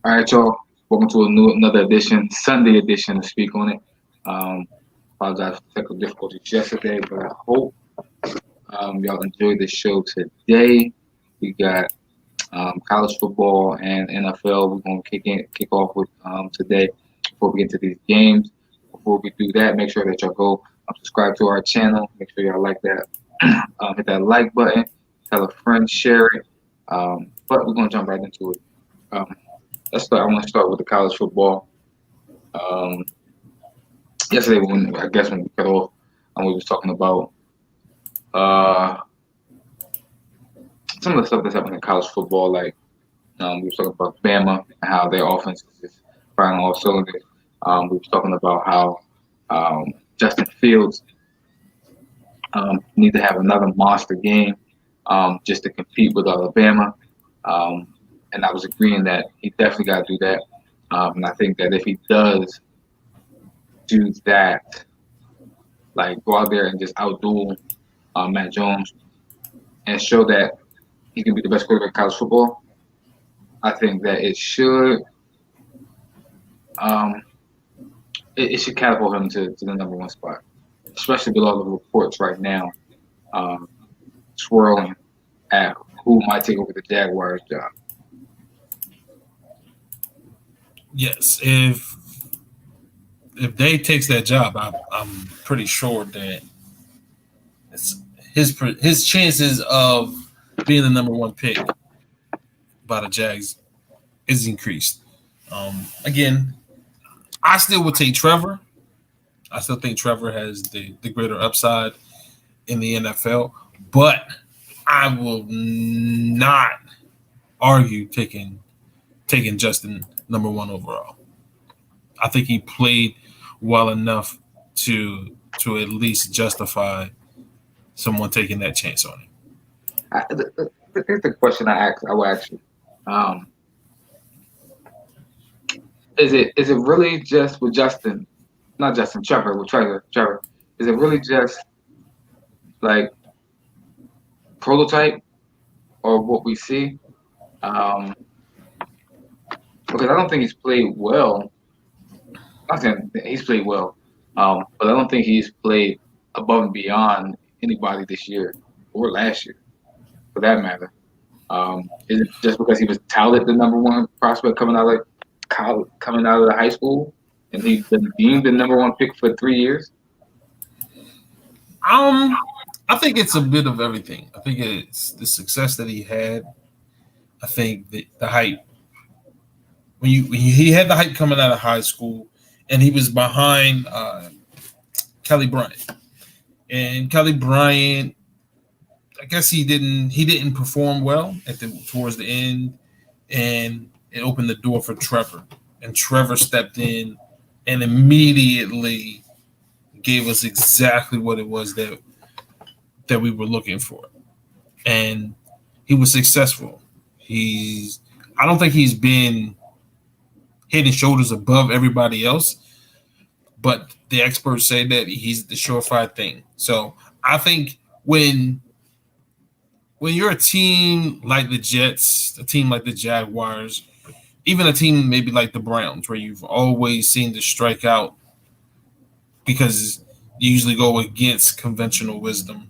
All right, y'all. Welcome to another edition, Sunday edition of Speak on It. Um, Apologize for technical difficulties yesterday, but I hope y'all enjoyed the show today. We got college football and NFL. We're gonna kick off with today before we get to these games. Before we do that, make sure that y'all go subscribe to our channel. Make sure y'all like that. Hit that like button. Tell a friend, share it. But we're gonna jump right into it. Um, let's start. I want to start with the college football. Um, Yesterday, when we cut off, we was talking about uh, some of the stuff that's happening in college football. Like we was talking about Bama and how their offense is just firing all cylinders. We was talking about how Justin Fields need to have another monster game just to compete with Alabama. Um, and I was agreeing that he definitely got to do that. And I think that if he does do that, like go out there and just outduel Matt Jones and show that he can be the best quarterback in college football, I think that um, it should catapult him to the number one spot, especially with all the reports right now um, swirling at who might take over the Jaguars job. Yes, if Dave takes that job, I'm pretty sure that it's his chances of being the number one pick by the Jags is increased. Again, I still would take Trevor. I still think Trevor has the greater upside in the NFL, but I will not argue taking Justin number one overall. I think he played well enough to at least justify someone taking that chance on him. Here's the question I will ask you. Um, is it really just with Justin, not Justin, Trevor, with Trevor? Is it really just like prototype or what we see? Um, because I don't think he's played well. I'm not saying that he's played well, but I don't think he's played above and beyond anybody this year or last year, for that matter. Is it just because he was touted the number one prospect coming out of college, coming out of the high school, and he's been deemed the number one pick for 3 years? Um, I think it's a bit of everything. I think it's the success that he had. I think the hype he had the hype coming out of high school, and he was behind Kelly Bryant. And Kelly Bryant, I guess he didn't perform well towards the end, and it opened the door for Trevor. And Trevor stepped in and immediately gave us exactly what it was that we were looking for. And he was successful. I don't think he's been head and shoulders above everybody else, but the experts say that he's the surefire thing. So I think when you're a team like the Jets, a team like the Jaguars, even a team maybe like the Browns, where you've always seen to strike out because you usually go against conventional wisdom.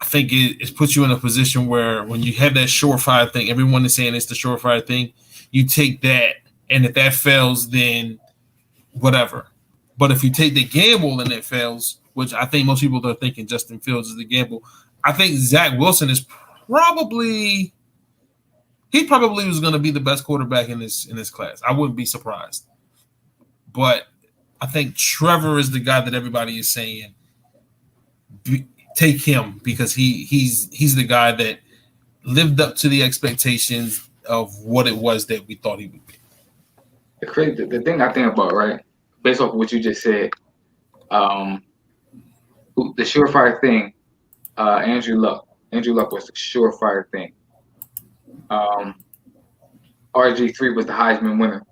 I think it puts you in a position where when you have that surefire thing, everyone is saying it's the surefire thing, you take that, and if that fails, then whatever. But if you take the gamble and it fails, which I think most people are thinking Justin Fields is the gamble, I think Zach Wilson is probably he probably was going to be the best quarterback in this class. I wouldn't be surprised. But I think Trevor is the guy that everybody is saying take him because he's the guy that lived up to the expectations of what it was that we thought he would be. The thing I think about, right, based off of what you just said, um, the surefire thing, Andrew Luck. Andrew Luck was the surefire thing. Um, RG3 was the Heisman winner.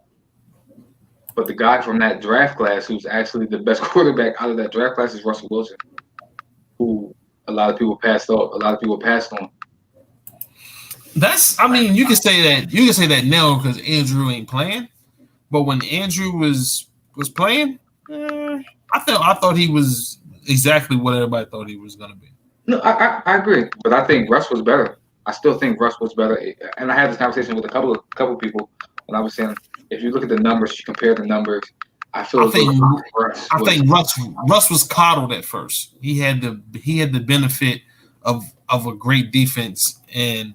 But the guy from that draft class who's actually the best quarterback out of that draft class is Russell Wilson, who a lot of people passed on. That's. I mean, you can say that. You can say that now because Andrew ain't playing. But when Andrew was playing, I thought he was exactly what everybody thought he was gonna be. No, I agree, but I think Russ was better. I still think Russ was better, and I had this conversation with a couple people when I was saying if you look at the numbers, you compare the numbers. I feel I as though think Russ I was think Russ was coddled at first. He had the benefit of a great defense and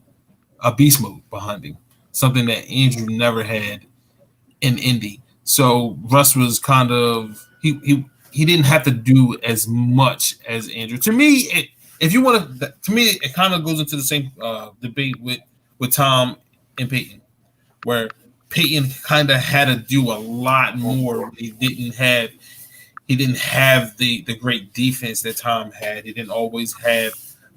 a beast mode behind him, something that Andrew never had in Indy. So Russ was kind of he didn't have to do as much as Andrew. To me, if you want to me, it kind of goes into the same debate with Tom and Peyton, where Peyton kind of had to do a lot more. He didn't have the great defense that Tom had. He didn't always have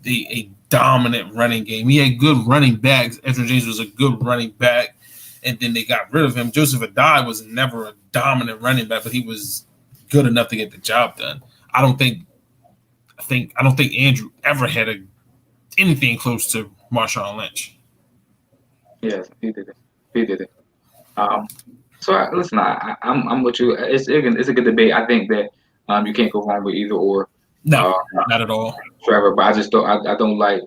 a dominant running game. He had good running backs. Edgerrin James was a good running back, and then they got rid of him. Joseph Adai was never a dominant running back, but he was good enough to get the job done. I don't think Andrew ever had anything close to Marshawn Lynch. yes, he did it. He did it. Um, listen, I'm with you. It's a good debate. I think that you can't go wrong with either or. No, Uh, not at all. Trevor, but I just don't. I don't like.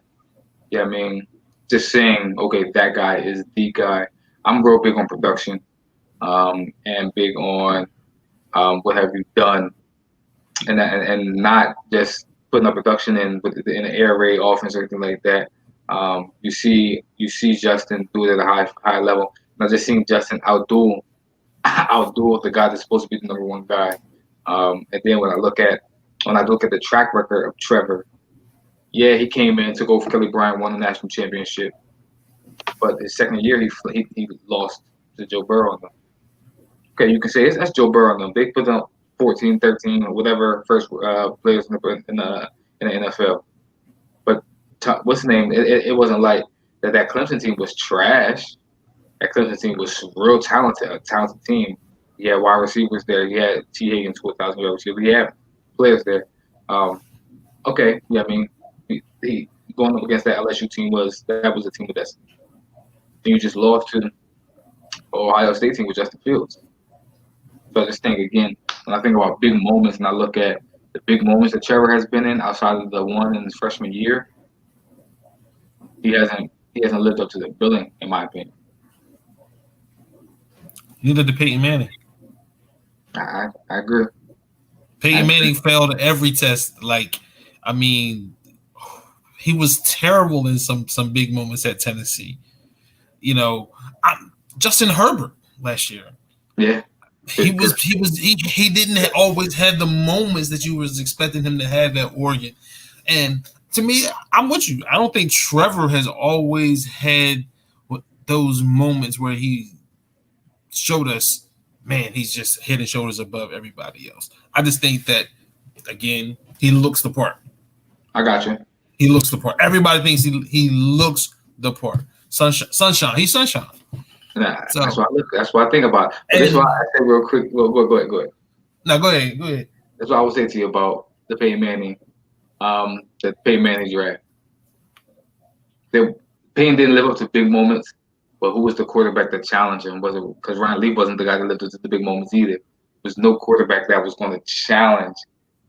Yeah, I mean, just saying, okay, that guy is the guy. I'm real big on production, and big on what have you done, and not just putting up production in an air raid offense or anything like that. You see Justin do it at a high level. And I just seen Justin outdo the guy that's supposed to be the number one guy. And then when I look at the track record of Trevor, yeah, he came in, took over Kelly Bryant, won the national championship. But his second year, he lost to Joe Burrow. Okay, you can say that's Joe Burrow. They put up 14, 13, or whatever first players in the NFL. But what's the name? It wasn't like that Clemson team was trash. That Clemson team was real talented, a talented team. He had wide receivers there. He had T. Higgins, 4,000 yard receiver. He had players there. Um, okay, yeah, I mean, he going up against that LSU team that was a team with destiny. Then you just lost to Ohio State team with Justin Fields. So I just think again, when I think about big moments and I look at the big moments that Trevor has been in outside of the one in his freshman year, he hasn't lived up to the billing, in my opinion. Neither did Peyton Manning. I agree. I Peyton agree. Manning failed every test. Like, I mean, he was terrible in some big moments at Tennessee. You know, Justin Herbert last year. Yeah. He didn't always have the moments that you was expecting him to have at Oregon. And to me, I'm with you. I don't think Trevor has always had those moments where he showed us, man, he's just head and shoulders above everybody else. I just think that again, he looks the part. I got you. He looks the part. Everybody thinks he looks the part. Sunshine. He's sunshine. Nah, So that's what I think about. But this is why I say real quick. Well, go ahead. now go ahead. Go ahead. That's what I would say to you about the Peyton Manning, the Peyton Manning draft. Payne didn't live up to big moments, but who was the quarterback that challenged him? Was it because Ryan Lee wasn't the guy that lived up to the big moments either? There's no quarterback that was going to challenge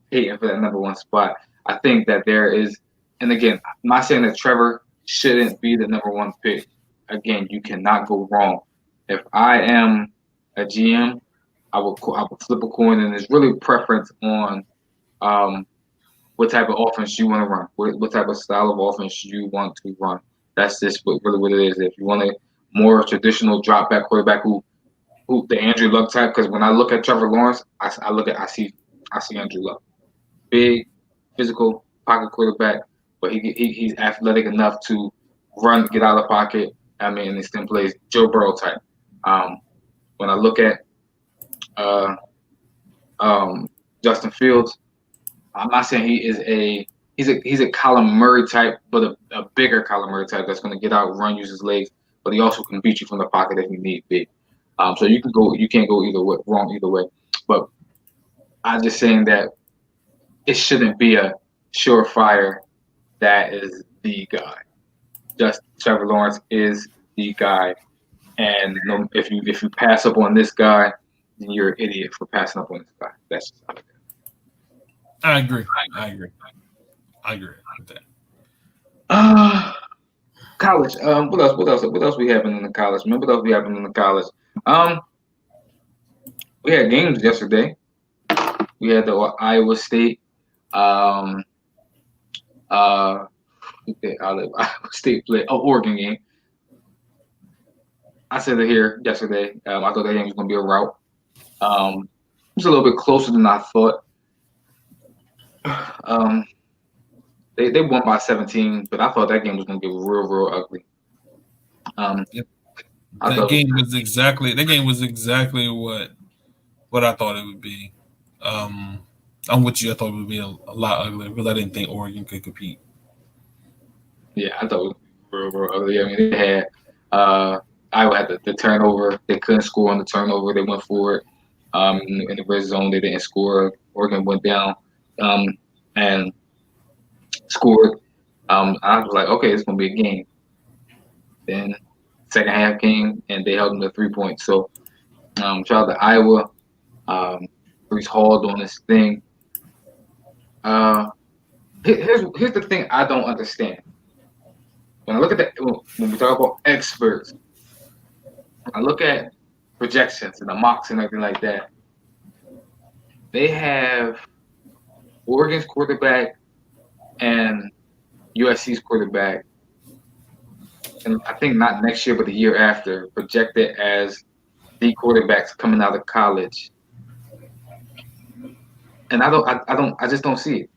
Peyton for that number one spot. I think that there is, and again, I'm not saying that Trevor shouldn't be the number one pick. Again, you cannot go wrong. If I am a GM, I would flip a coin, and it's really preference on what type of offense you want to run, what type of style of offense you want to run. That's just really what it is. If you want a more traditional drop back quarterback who the Andrew Luck type, because when I look at Trevor Lawrence, I see Andrew Luck, big, physical pocket quarterback, but he's athletic enough to run, get out of the pocket. I mean, and extend plays. Joe Burrow type. When I look at uh, Justin Fields, I'm not saying he's a Kyler Murray type, but a bigger Kyler Murray type that's going to get out, run, use his legs, but he also can beat you from the pocket if you need be. So you can't go wrong either way. But I'm just saying that it shouldn't be a surefire that is the guy. just Trevor Lawrence is the guy. And no, if you pass up on this guy, then you're an idiot for passing up on this guy. That's just how it is. I agree. I agree. I agree with that. College. What else? What else? What else we having in the college? Remember what else we having in the college? Um, we had games yesterday. We had the Iowa State. Um, Iowa State play. Oh, Oregon game. I said it here yesterday. I thought that game was going to be a rout. It was a little bit closer than I thought. They won by 17, but I thought that game was going to get real ugly. Yep. I That thought game was exactly what I thought it would be. I'm with you. I thought it would be a lot uglier because I didn't think Oregon could compete. Yeah, I thought it was real ugly. I mean, they had Iowa had the turnover. They couldn't score on the turnover. They went for it. In the red zone, they didn't score. Oregon went down and scored. I was like, okay, it's gonna be a game. Then second half came and they held them to 3 points. So shout out to Iowa. Brees Hall doing this thing. Here's the thing I don't understand. When I look at when we talk about experts, I look at projections and the mocks and everything like that. They have Oregon's quarterback and USC's quarterback, and I think not next year, but the year after, projected as the quarterbacks coming out of college. And I just don't see it.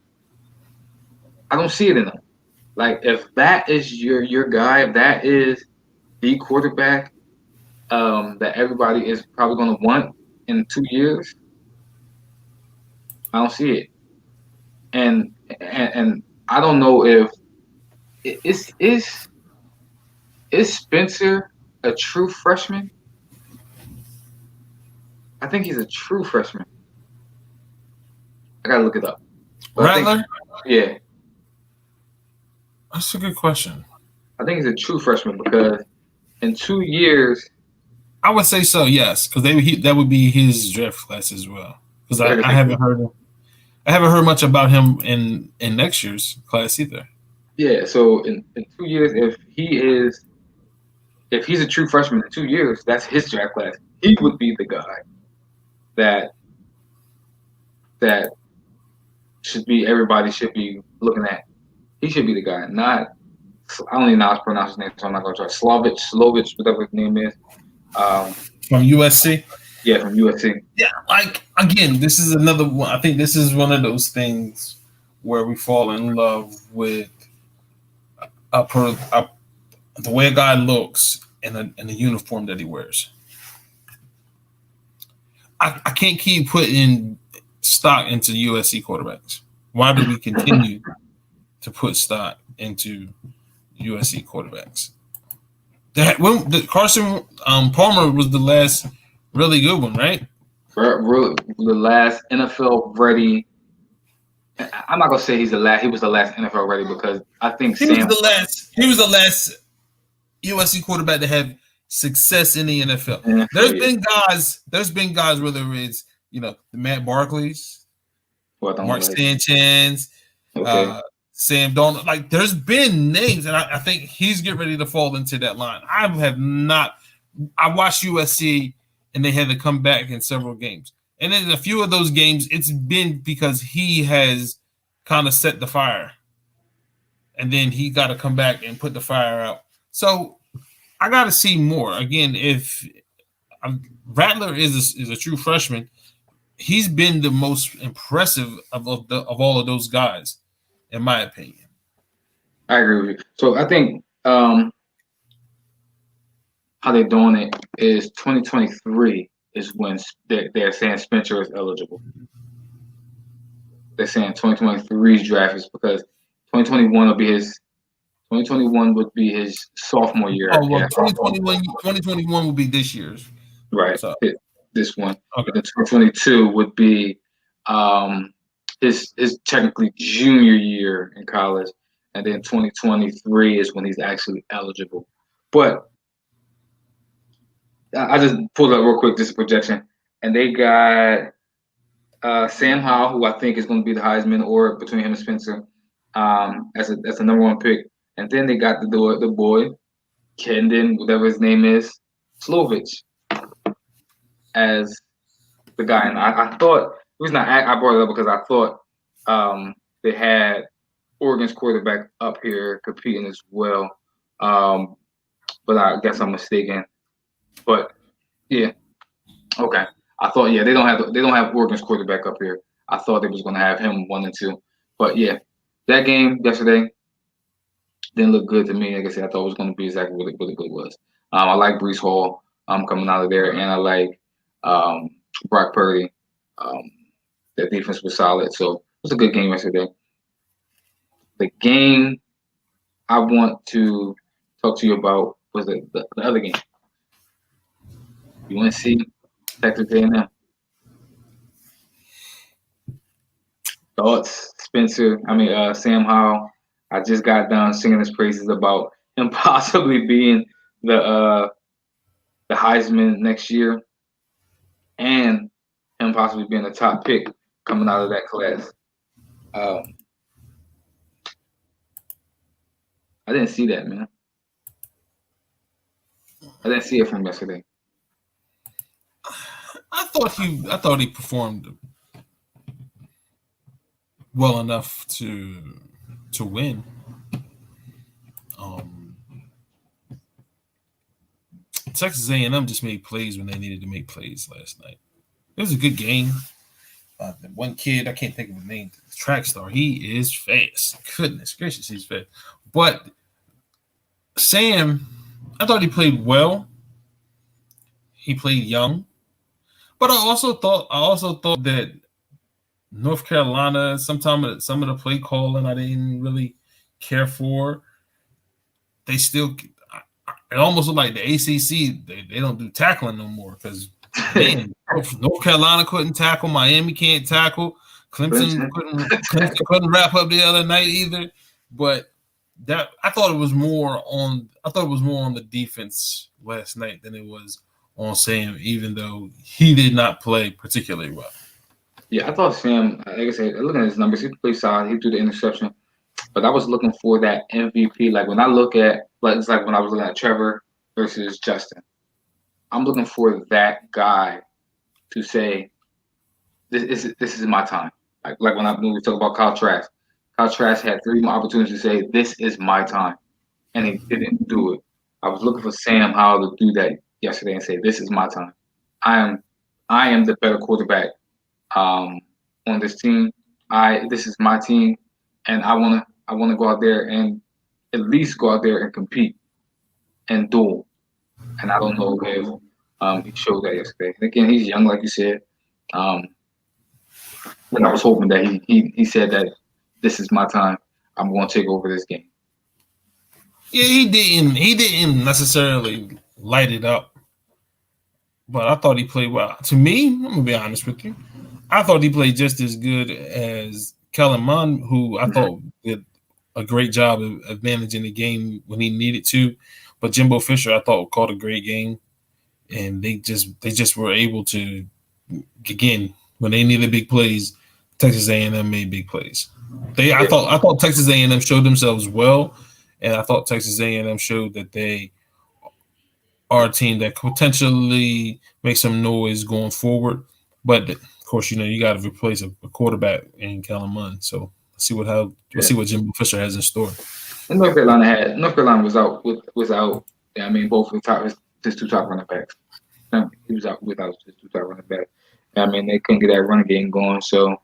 I don't see it in them. Like if that is your guy, if that is the quarterback that everybody is probably going to want in 2 years, I don't see it. And I don't know if is Spencer a true freshman? I think he's a true freshman. I gotta look it up. Rattler? Yeah. That's a good question. I think he's a true freshman because in 2 years, I would say so, yes, because that would be his draft class as well. Because I haven't heard much about him in next year's class either. Yeah, so in 2 years, if he's a true freshman in 2 years, that's his draft class. He would be the guy that everybody should be looking at. He should be the guy, not I don't even know how to pronounce his name, so I'm not gonna try. Slovich, whatever his name is. From USC? Yeah, from USC. Yeah, like again, this is another one. I think this is one of those things where we fall in love with the way a guy looks and the uniform that he wears. I can't keep putting stock into USC quarterbacks. Why do we continue to put stock into USC quarterbacks? Carson Palmer was the last really good one, right? The last NFL ready. I'm not gonna say he's the last. He was the last NFL ready because I think he was the last USC quarterback to have success in the NFL. There's been guys, whether it's the Matt Barkleys, Mark Sanchez, Sam Darnold. Like there's been names, and I think he's getting ready to fall into that line. I watched USC, and they had to come back in several games. And in a few of those games, it's been because he has kind of set the fire. And then he got to come back and put the fire out. So I got to see more. Again, if Rattler is a true freshman, he's been the most impressive of all of those guys, in my opinion. I agree with you. So I think how they're doing it is 2023 is when they're saying Spencer is eligible. They're saying 2023's draft is because 2021 would be his sophomore year. Oh, well, 2021 will be this year's. Right. So. This one. Okay. The 2022 would be his technically junior year in college. and then 2023 is when he's actually eligible. But I just pulled up real quick this projection, and they got Sam Howell, who I think is going to be the Heisman, or between him and Spencer, as a number one pick. And then they got the boy, Kendon, whatever his name is, Slovich, as the guy. And I thought, the reason I brought it up because I thought they had Oregon's quarterback up here competing as well. But I guess I'm mistaken. But yeah, okay. I thought they don't have Oregon's quarterback up here. I thought they was gonna have him 1 and 2. But yeah, that game yesterday didn't look good to me. Like I said, I thought it was gonna be exactly what it was. I like Brees Hall coming out of there, and I like Brock Purdy. Their defense was solid, so it was a good game yesterday. The game I want to talk to you about was the other game. UNC, Texas A&M. Thoughts, Spencer? Sam Howell. I just got done singing his praises about him possibly being the Heisman next year, and him possibly being the top pick coming out of that class. I didn't see that, man. I didn't see it from yesterday. I thought he performed well enough to win. Texas A&M just made plays when they needed to make plays last night. It was a good game. The one kid, I can't think of his name, the track star, he is fast. Goodness gracious, he's fast. But Sam, I thought he played well. He played young. But I also thought that North Carolina, some of the play calling I didn't really care for. They still, it almost looked like the ACC, they don't do tackling no more because North Carolina couldn't tackle, Miami can't tackle, Clemson couldn't wrap up the other night either. But that I thought it was more on the defense last night than it was on Sam, even though he did not play particularly well. Yeah, I thought Sam, like I said, looking at his numbers, he played solid. He threw the interception, but I was looking for that MVP. Like when I look at, it's like when I was looking at Trevor versus Justin. I'm looking for that guy to say, "This is my time." Like when we talk about Kyle Trask. Kyle Trask had 3 more opportunities to say, "This is my time," and he didn't do it. I was looking for Sam Howell to do that yesterday and say, "This is my time. I am the better quarterback on this team. This is my team, and I wanna go out there and at least go out there and compete and duel." And I don't know if he showed that yesterday. And again, he's young, like you said. And I was hoping that he said that this is my time. I'm going to take over this game. Yeah, he didn't necessarily light it up, but I thought he played well. To me, I'm gonna be honest with you, I thought he played just as good as Kellen Mond, who I thought did a great job of managing the game when he needed to. But Jimbo Fisher, I thought, called a great game, and they just were able to, again, when they needed big plays, Texas A&M made big plays. I thought Texas A&M showed themselves well, and I thought Texas A&M showed that they are a team that could potentially make some noise going forward. But of course, you got to replace a quarterback in Kellen Mond. So let's see what Jimbo Fisher has in store. And North Carolina was out without. I mean, both his 2 top running backs. He was out without his 2 top running backs. I mean, they couldn't get that running game going, so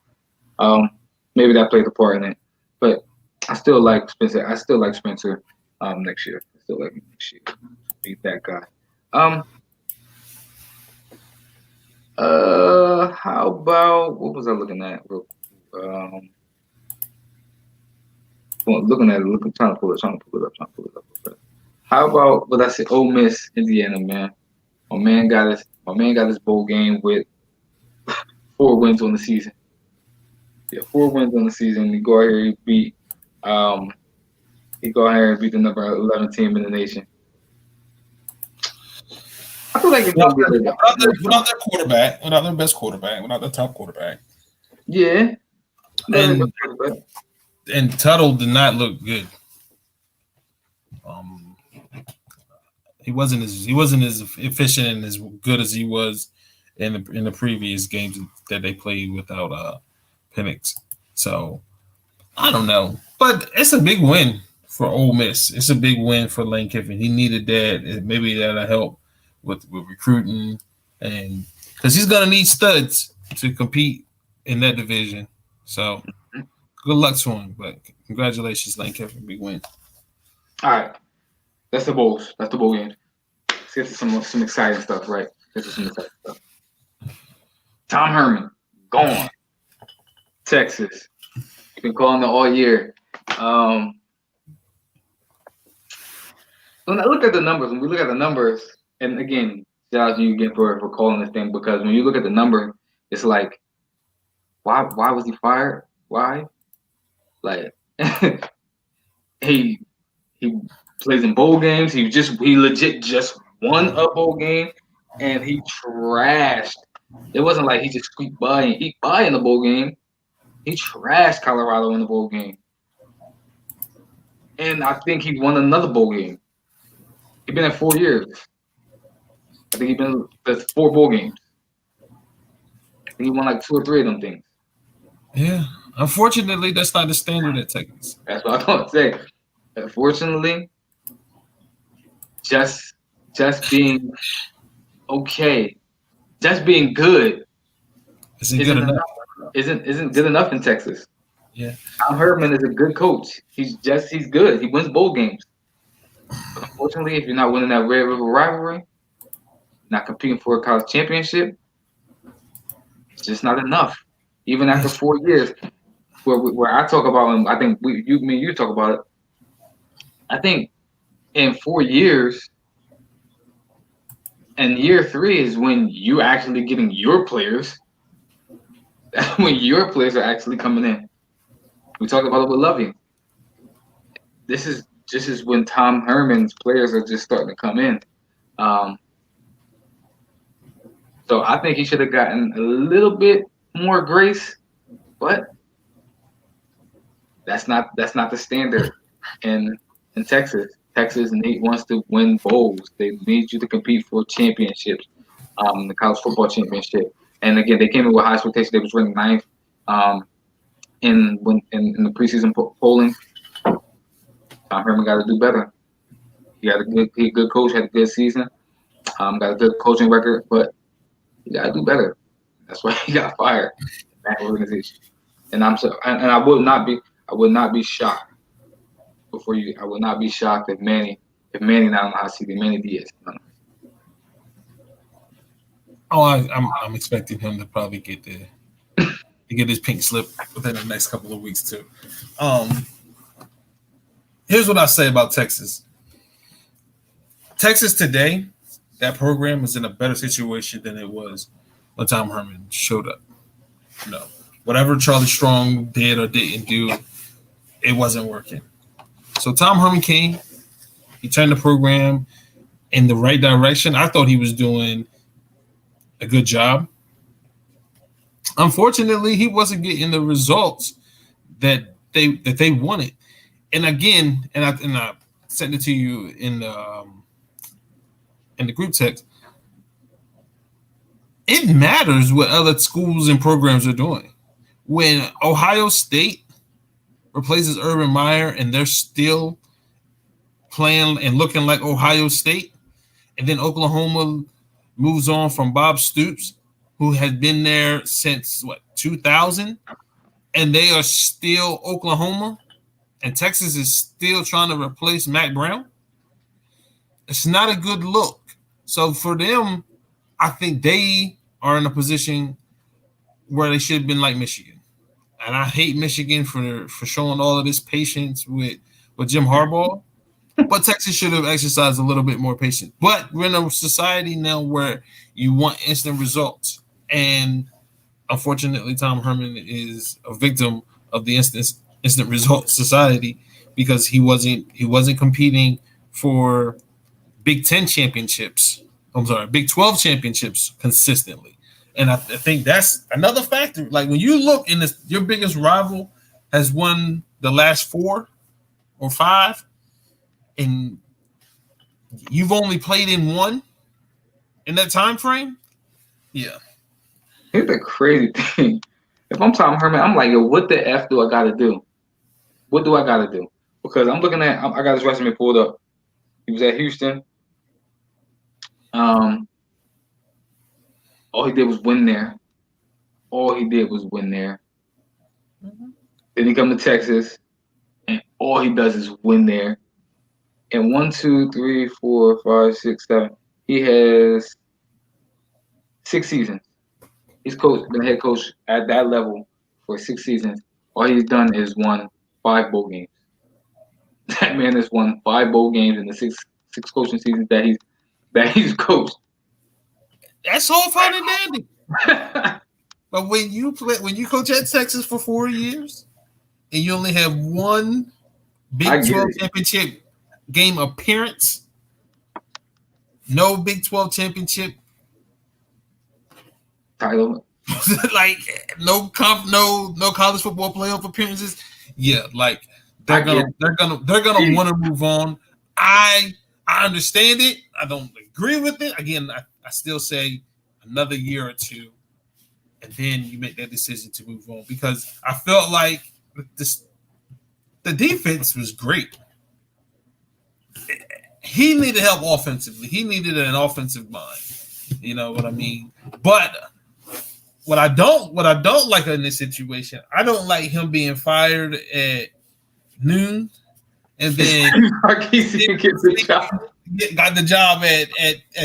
maybe that played a part in it. But I still like Spencer. Next year. I still like him next year. Beat that guy. How about what was I looking at? Trying to pull it up. How about what I said? Ole Miss, Indiana, man. My man got his bowl game with 4 wins on the season. Yeah, 4 wins on the season. You go out here, you beat he go ahead and beat the number 11 team in the nation. I feel like it's gonna be without their quarterback, without their best quarterback, without their top quarterback. Yeah. And Tuttle did not look good. He wasn't as efficient and as good as he was in the previous games that they played without Penix. So I don't know, but it's a big win for Ole Miss. It's a big win for Lane Kiffin. He needed that. Maybe that'll help with recruiting, and because he's gonna need studs to compete in that division. So good luck to him. But congratulations, Lane Kiffin, big win. All right, that's the bowls. That's the bowl game. Let's get to some exciting stuff, right? This is some exciting stuff. Tom Herman gone. Texas. Been calling it all year. When I look at the numbers, and again, shout out to you again for calling this thing, because when you look at the number, it's like, why was he fired? Why? Like he plays in bowl games. He legit just won a bowl game, and he trashed. It wasn't like he just squeaked by and eked by in the bowl game. He trashed Colorado in the bowl game. And I think he won another bowl game. He's been at 4 years. I think that's 4 bowl games. I think he won like 2 or 3 of them things. Yeah. Unfortunately, that's not the standard at Texas. That's what I'm going to say. Unfortunately, just being okay, just being good isn't good enough. Isn't good enough in Texas. Yeah. Tom Herman is a good coach. He's good. He wins bowl games. But unfortunately, if you're not winning that Red River rivalry, not competing for a college championship, it's just not enough. Even after 4 years, where I talk about him, I think you talk about it. I think in 4 years, and year 3 is when you're actually getting your players. That's when your players are actually coming in. We talked about it with Lovey. This is when Tom Herman's players are just starting to come in. So I think he should have gotten a little bit more grace, but that's not the standard in Texas. Texas wants to win bowls. They need you to compete for championships, the college football championship. And again, they came in with high expectations. They was ranked 9th in the preseason polling. Tom Herman got to do better. He got a good coach, had a good season, got a good coaching record, but he got to do better. That's why he got fired in that organization. And I would not be shocked I would not be shocked if Manny not on the hot seat, if Manny Diaz. Oh, I'm expecting him to probably get his pink slip within the next couple of weeks too. Here's what I say about Texas. Texas today, that program is in a better situation than it was when Tom Herman showed up. No, whatever Charlie Strong did or didn't do, it wasn't working. So Tom Herman came, he turned the program in the right direction. I thought he was doing a good job. Unfortunately, he wasn't getting the results that they wanted. And again, and I sent it to you in the group text. It matters what other schools and programs are doing. When Ohio State replaces Urban Meyer and they're still playing and looking like Ohio State, and then Oklahoma moves on from Bob Stoops, who has been there since 2000, and they are still Oklahoma, and Texas is still trying to replace Mac Brown. It's not a good look. So for them, I think they are in a position where they should have been like Michigan. And I hate Michigan for showing all of this patience with Jim Harbaugh. But Texas should have exercised a little bit more patience. But we're in a society now where you want instant results. And unfortunately, Tom Herman is a victim of the instant result society because he wasn't competing for Big 10 championships. I'm sorry, Big 12 championships consistently. And I think that's another factor. Like when you look in this, your biggest rival has won the last 4 or 5, and you've only played in 1 in that time frame. Yeah. Here's the crazy thing. If I'm Tom Herman, I'm like, yo, what the F do I got to do? What do I got to do? Because I'm looking at, I got his resume pulled up. He was at Houston. All he did was win there. Mm-hmm. Then he come to Texas, and all he does is win there. And 1, 2, 3, 4, 5, 6, 7. He has 6 seasons. He's been head coach at that level for 6 seasons. All he's done is won 5 bowl games. That man has won 5 bowl games in the six coaching seasons that he's coached. That's all fine and dandy. But when you coach at Texas for 4 years and you only have 1 Big 12 championship game appearance, no Big 12 championship title, like no college football playoff appearances. Yeah, like they're gonna want to move on. I understand it. I don't agree with it. Again, I still say another year or 2, and then you make that decision to move on, because I felt like the defense was great. He needed help offensively. He needed an offensive mind. You know what I mean? But what I don't like in this situation, I don't like him being fired at noon and then got the job at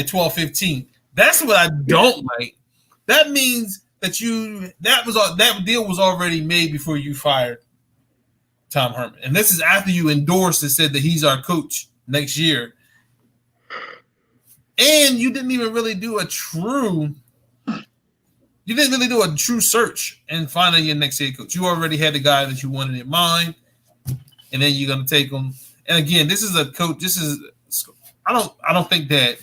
12:15. That's what I don't like. That means that that deal was already made before you fired Tom Herman, and this is after you endorsed and said that he's our coach next year, and you didn't even really do a true search and finding your next head coach. You already had the guy that you wanted in mind, and then you're going to take him. And again, this is a coach. I don't think that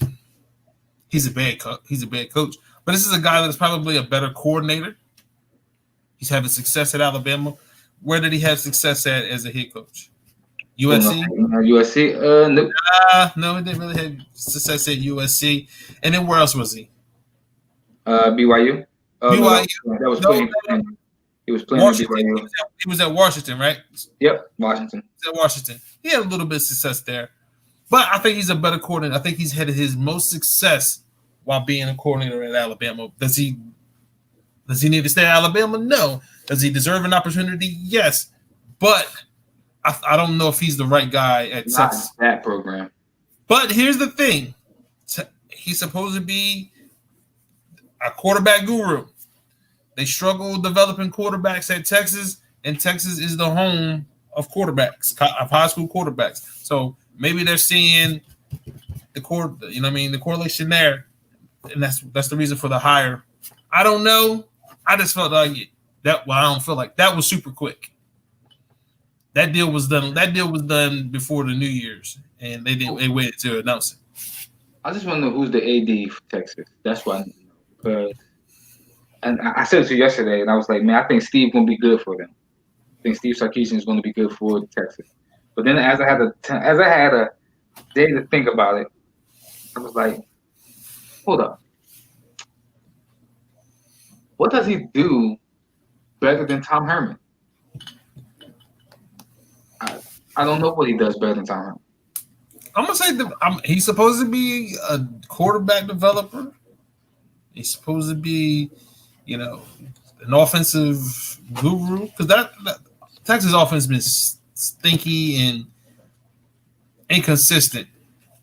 he's a bad coach. He's a bad coach, but this is a guy that's probably a better coordinator. He's having success at Alabama. Where did he have success at as a head coach? USC? USC? Nope. No, he didn't really have success at USC. And then where else was he? BYU. BYU. That was playing. He was playing at BYU. He was at Washington, right? Yep, Washington. He was at Washington. He had a little bit of success there. But I think he's a better coordinator. I think he's had his most success while being a coordinator at Alabama. Does he need to stay at Alabama? No. Does he deserve an opportunity? Yes. But I don't know if he's the right guy at Texas. That program. But here's the thing. He's supposed to be a quarterback guru. They struggle developing quarterbacks at Texas, and Texas is the home of quarterbacks, of high school quarterbacks. So maybe they're seeing the correlation there, and that's the reason for the hire. I don't know. I just felt like that. Well, I don't feel like that was super quick. That deal was done. That deal was done before the New Year's, and they waited to announce it. I just want to know who's the AD for Texas. That's why. And I said it to you yesterday, and I was like, man, I think Steve's going to be good for them. I think Steve Sarkisian is going to be good for Texas. But then as I had a day to think about it, I was like, hold up. What does he do better than Tom Herman? I don't know what he does better than Tom Herman. I'm going to say he's supposed to be a quarterback developer. He's supposed to be, an offensive guru. Because that Texas offense has been stinky and inconsistent.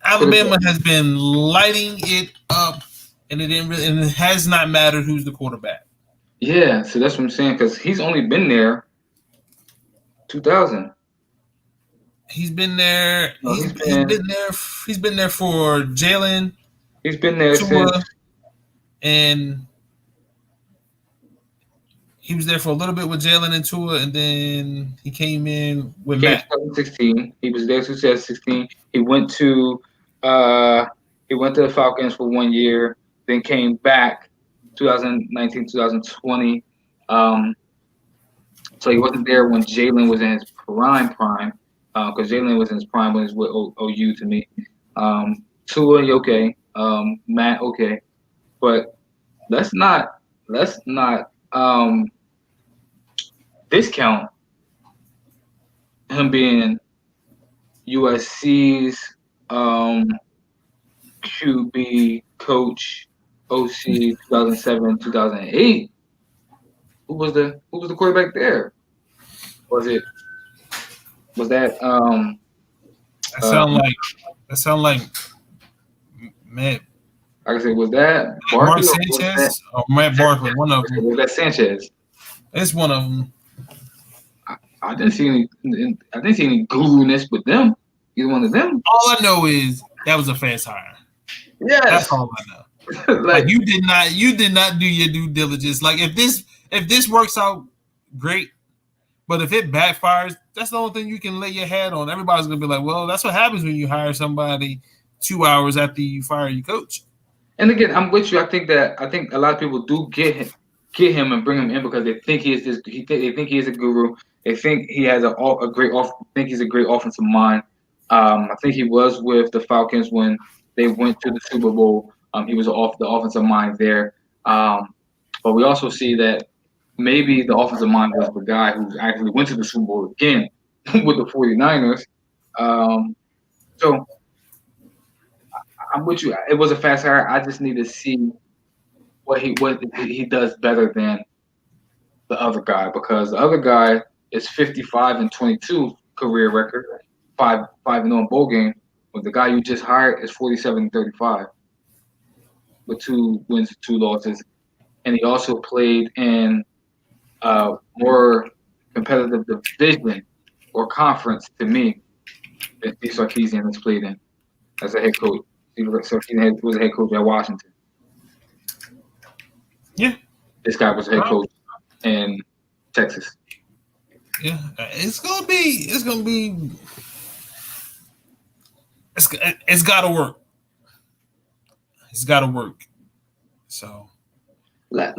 Alabama has been lighting it up, and it has not mattered who's the quarterback. Yeah, so that's what I'm saying, because he's only been there 2000. He's been there. He's been there for Jalen. He's been there since. And he was there for a little bit with Jalen and Tua, and then he came in with Came Matt. 2016. He was there 2016. He went to uh the Falcons for 1 year, then came back 2019, 2020. Um, so he wasn't there when Jalen was in his prime, because Jalen was in his prime when he was with OU to me. Tua, okay. Matt, okay. But let's not discount him being USC's QB coach, OC 2007, 2008. Who was the quarterback there? Was that That sound like Matt like I said, was that Mark Barkley Sanchez or Matt Barkley? One of them. Was that Sanchez? It's one of them. I didn't see any glueness with them. Either one of them. All I know is that was a fast hire. Yes. That's all I know. like you did not do your due diligence. Like if this works out, great. But if it backfires, that's the only thing you can lay your head on. Everybody's gonna be like, well, that's what happens when you hire somebody 2 hours after you fire your coach. And again, I'm with you. I think a lot of people do get him and bring him in because they think he is this. They think he is a guru. They think he has a great think he's a great offensive mind. I think he was with the Falcons when they went to the Super Bowl. He was the offensive mind there. But we also see that maybe the offensive mind was the guy who actually went to the Super Bowl again with the 49ers. So I'm with you. It was a fast hire. I just need to see what he does better than the other guy, because the other guy is 55-22 career record, 5-0 bowl game. But the guy you just hired is 47-35 with 2 wins and 2 losses, and he also played in more competitive division or conference to me that Steve Sarkisian has played in as a head coach. Sarkisian was a head coach at Washington. Yeah, this guy was a head coach in Texas. Yeah, it's gonna be. It's got to work. It's got to work. So let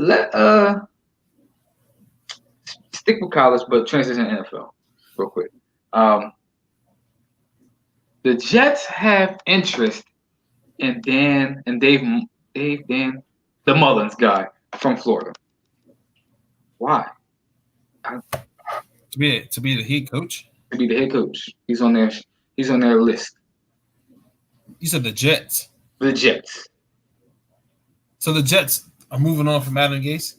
stick with college, but transition to NFL real quick. The Jets have interest in Dave, the Mullins guy from Florida. Why? To be the head coach. To be the head coach. He's on their list. You said the Jets. The Jets. So the Jets are moving on from Adam Gase?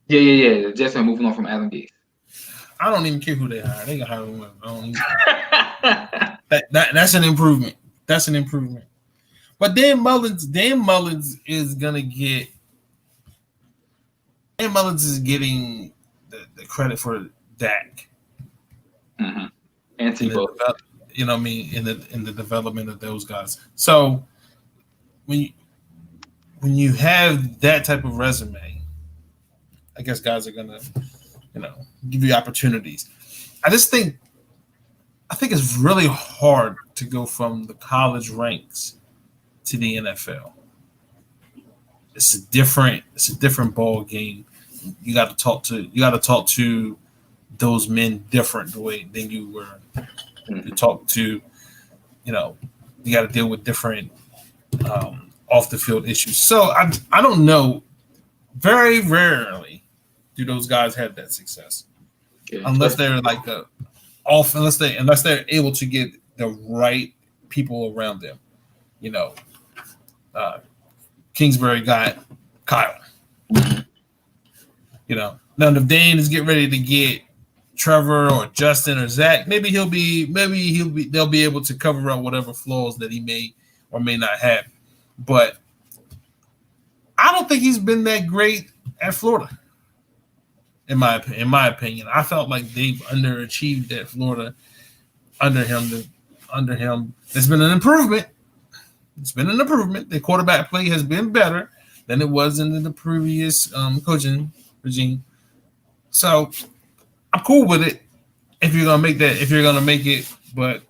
Yeah. The Jets are moving on from Adam Gase. I don't even care who they hire. They can hire whoever. That's an improvement. That's an improvement. But Dan Mullins is gonna get. Dan Mullins is getting the credit for Dak. Mm-hmm. And Tebow. You know what I mean, in the development of those guys. So when you have that type of resume, I guess guys are gonna, give you opportunities. I think it's really hard to go from the college ranks to the NFL. It's a different ball game. You got to talk to those men different the way than you were. You talk to, you got to deal with different off the field issues. So I don't know. Very rarely do those guys have that success, unless they're like unless they're able to get the right people around them. Kingsbury got Kyle. Now if Dane is getting ready to get Trevor or Justin or Zach, maybe they'll be able to cover up whatever flaws that he may or may not have. But I don't think he's been that great at Florida. In my opinion, I felt like they've underachieved at Florida under him. There's been an improvement. The quarterback play has been better than it was in the previous coaching regime. So I'm cool with it if you're gonna make that. If you're gonna make it, but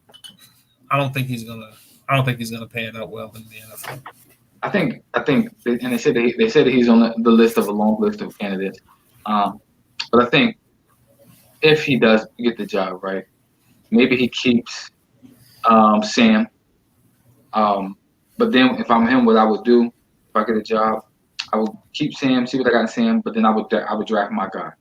I don't think he's gonna. I don't think he's gonna pan out well in the NFL. I think, and they said that he's on the list of a long list of candidates. But I think if he does get the job, right, maybe he keeps Sam. But then if I'm him, what I would do if I get a job, I would keep Sam, see what I got in Sam, but then I would draft my guy,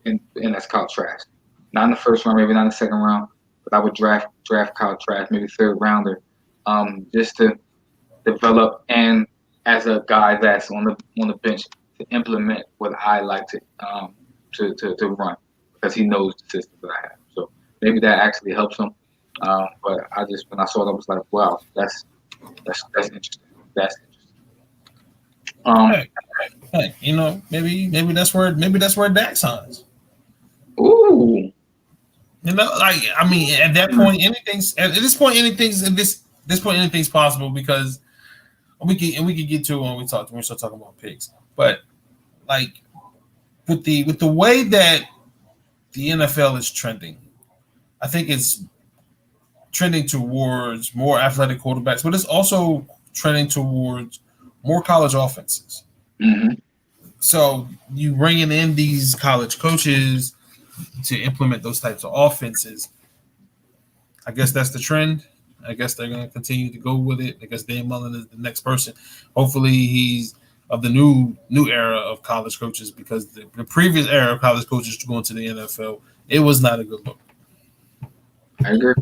and that's Kyle Trask. Not in the first round, maybe not in the second round, but I would draft Kyle Trask, maybe third rounder, just to develop and as a guy that's on the bench to implement what I like to run because he knows the system that I have. So maybe that actually helps him. But when I saw it, I was like, wow, that's interesting. That's interesting. Hey, maybe that's where Dak signs. Ooh. I mean, at that point, anything's possible because we can get to it when we start talking about picks. But like with the way that the NFL is trending, I think it's trending towards more athletic quarterbacks, but it's also trending towards more college offenses. Mm-hmm. So you bringing in these college coaches to implement those types of offenses. I guess that's the trend. I guess they're going to continue to go with it. I guess Dan Mullen is the next person. Hopefully, he's of the new era of college coaches because the previous era of college coaches going to the NFL, it was not a good look. I agree.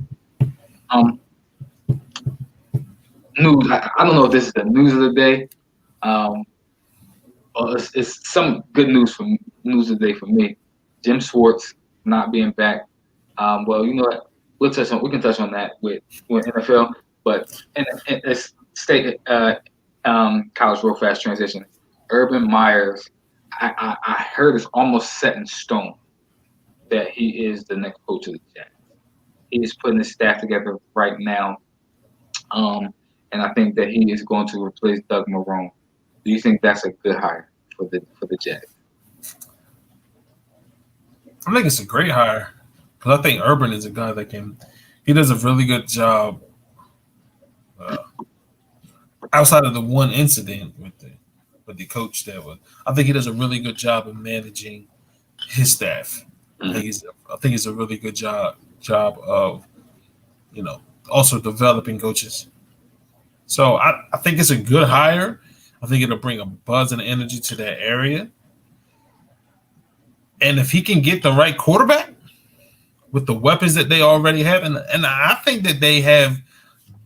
News. I don't know if this is the news of the day. It's some good news of the day for me. Jim Schwartz not being back. Well, you know what? We can touch on that with NFL, but in state college real fast transition. Urban Myers, I heard it's almost set in stone that he is the next coach of the Jets. He is putting his staff together right now, and I think that he is going to replace Doug Marrone. Do you think that's a good hire for the Jets? I think it's a great hire because I think Urban is a guy that he does a really good job outside of the one incident with the coach that was. I think he does a really good job of managing his staff. I think he's a really good job of also developing coaches. So I think it's a good hire. I think it'll bring a buzz and energy to that area. And if he can get the right quarterback with the weapons that they already have, and I think that they have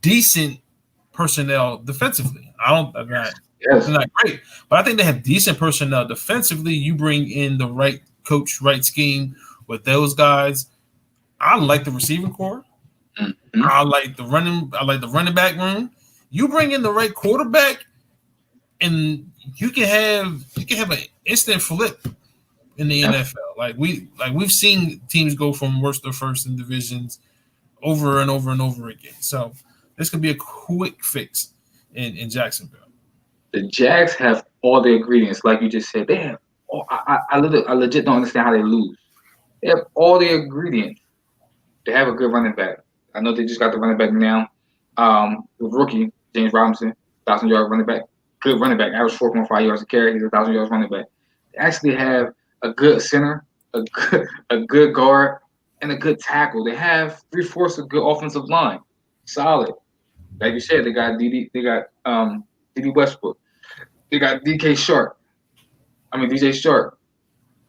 decent personnel defensively. They're not great, but I think they have decent personnel defensively. You bring in the right coach, right scheme with those guys. I like the receiving core. Mm-hmm. I like the running back room. You bring in the right quarterback, and you can have an instant flip in the NFL. Like we've seen teams go from worst to first in divisions over and over and over again. So this could be a quick fix in Jacksonville. The Jags have all the ingredients, like you just said. They have. I legit don't understand how they lose. They have all the ingredients. They have a good running back. I know they just got the running back now. The rookie James Robinson, 1,000-yard running back, good running back, average 4.5 yards a carry. He's a 1,000 yards running back. They actually have a good center, a good guard, and a good tackle. They have 3/4 of good offensive line, solid. Like you said, they got DD Westbrook. They got DJ Sharp.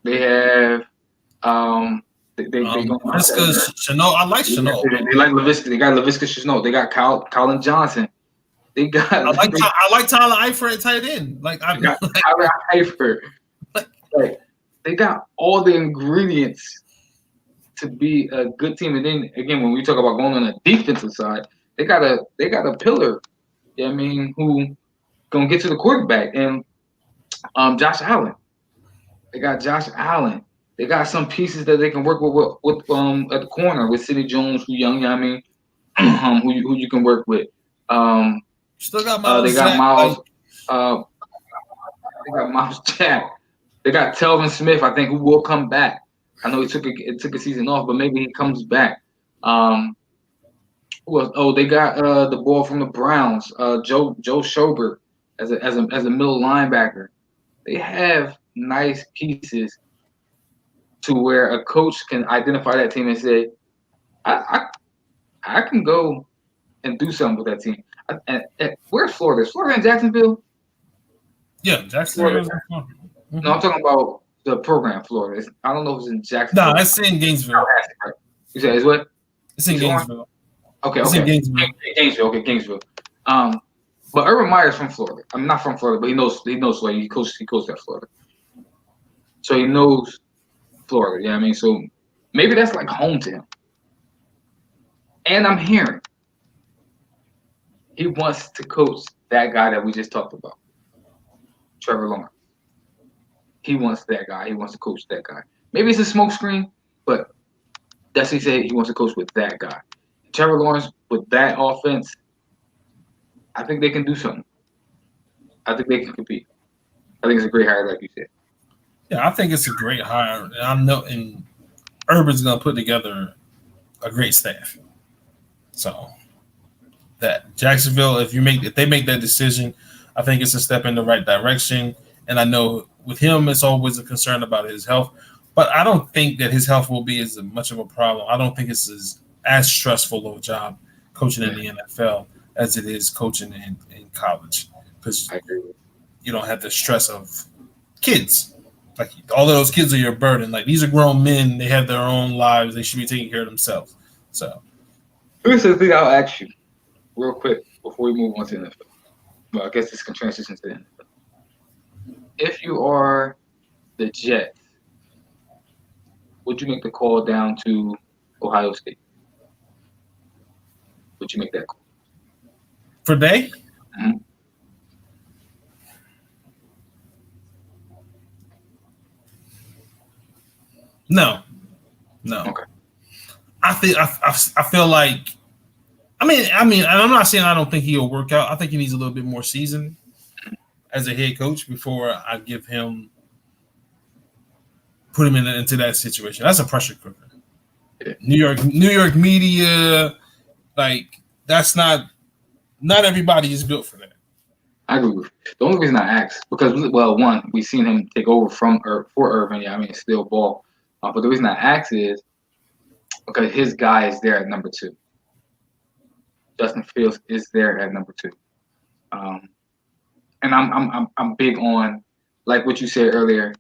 They have Chanel. I like Chanel. They like Laviska. They got Laviska Chanel. They got Colin Johnson. They got. I like Tyler Eifert at tight end. Tyler Eifert. Like they got all the ingredients to be a good team. And then again, when we talk about going on the defensive side, they got a pillar. You know what I mean, who gonna get to the quarterback and Josh Allen. They got Josh Allen. They got some pieces that they can work with at the corner with Sidney Jones, who young. You know what I mean, who you can work with. Still got Miles. They got Miles. They got Miles Jack. They got Telvin Smith, I think, who will come back. I know it took a season off, but maybe he comes back. Who else? Oh, they got the ball from the Browns, Joe Schobert as a middle linebacker. They have nice pieces to where a coach can identify that team and say, I I can go and do something with that team. Where's Florida? Is Florida in Jacksonville? Yeah, Florida. Jacksonville. No, I'm talking about the program, Florida. I don't know if it's in Jacksonville. No, it's in Gainesville. You said it's what? It's in Gainesville. Okay, It's in Gainesville. Gainesville. Okay, Gainesville. But Urban Meyer's from Florida. I'm not from Florida, but he knows Florida. He coached at Florida, so he knows Florida. Yeah, I mean, so maybe that's like home to him. And I'm hearing he wants to coach that guy that we just talked about, Trevor Lawrence. He wants that guy. He wants to coach that guy. Maybe it's a smokescreen, but that's what he said. He wants to coach with that guy. Trevor Lawrence with that offense, I think they can do something. I think they can compete. I think it's a great hire, like you said. Yeah, I think it's a great hire. And Urban's gonna put together a great staff. So that Jacksonville, if they make that decision, I think it's a step in the right direction. And I know with him, it's always a concern about his health, but I don't think that his health will be as much of a problem. I don't think it's as stressful of a job coaching in the NFL as it is coaching in college, because you don't have the stress of kids. Like all of those kids are your burden. Like these are grown men. They have their own lives. They should be taking care of themselves. So here's the thing I'll ask you real quick before we move on to the NFL. Well, I guess this can transition to the NFL. If you are the Jets, would you make the call down to Ohio State? Would you make that call? For Day? Mm-hmm. No. Okay. I feel like I mean, I'm not saying I don't think he'll work out. I think he needs a little bit more season as a head coach before I put him into that situation. That's a pressure cooker. Yeah. New York media, like that's not everybody is built for that. I agree with you. The only reason I asked because one, we've seen him take over for Irvin. Yeah, I mean it's still ball. But the reason I asked is because his guy is there at number 2. Justin Fields is there at number 2. And I'm big on, like what you said earlier,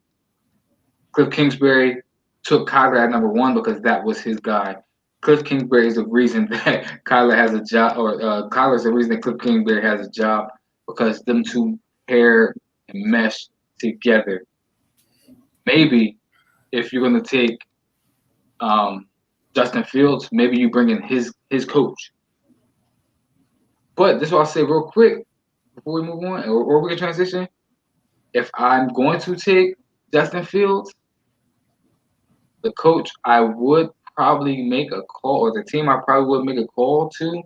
Cliff Kingsbury took Kyler at number 1 because that was his guy. Cliff Kingsbury is the reason that Kyler has a job, or Kyler is the reason that Cliff Kingsbury has a job because them two pair and mesh together. Maybe if you're going to take Justin Fields, maybe you bring in his coach. But this is what I'll say real quick before we move on, or we can transition. If I'm going to take Justin Fields, the coach I would probably make a call, or the team I probably would make a call to,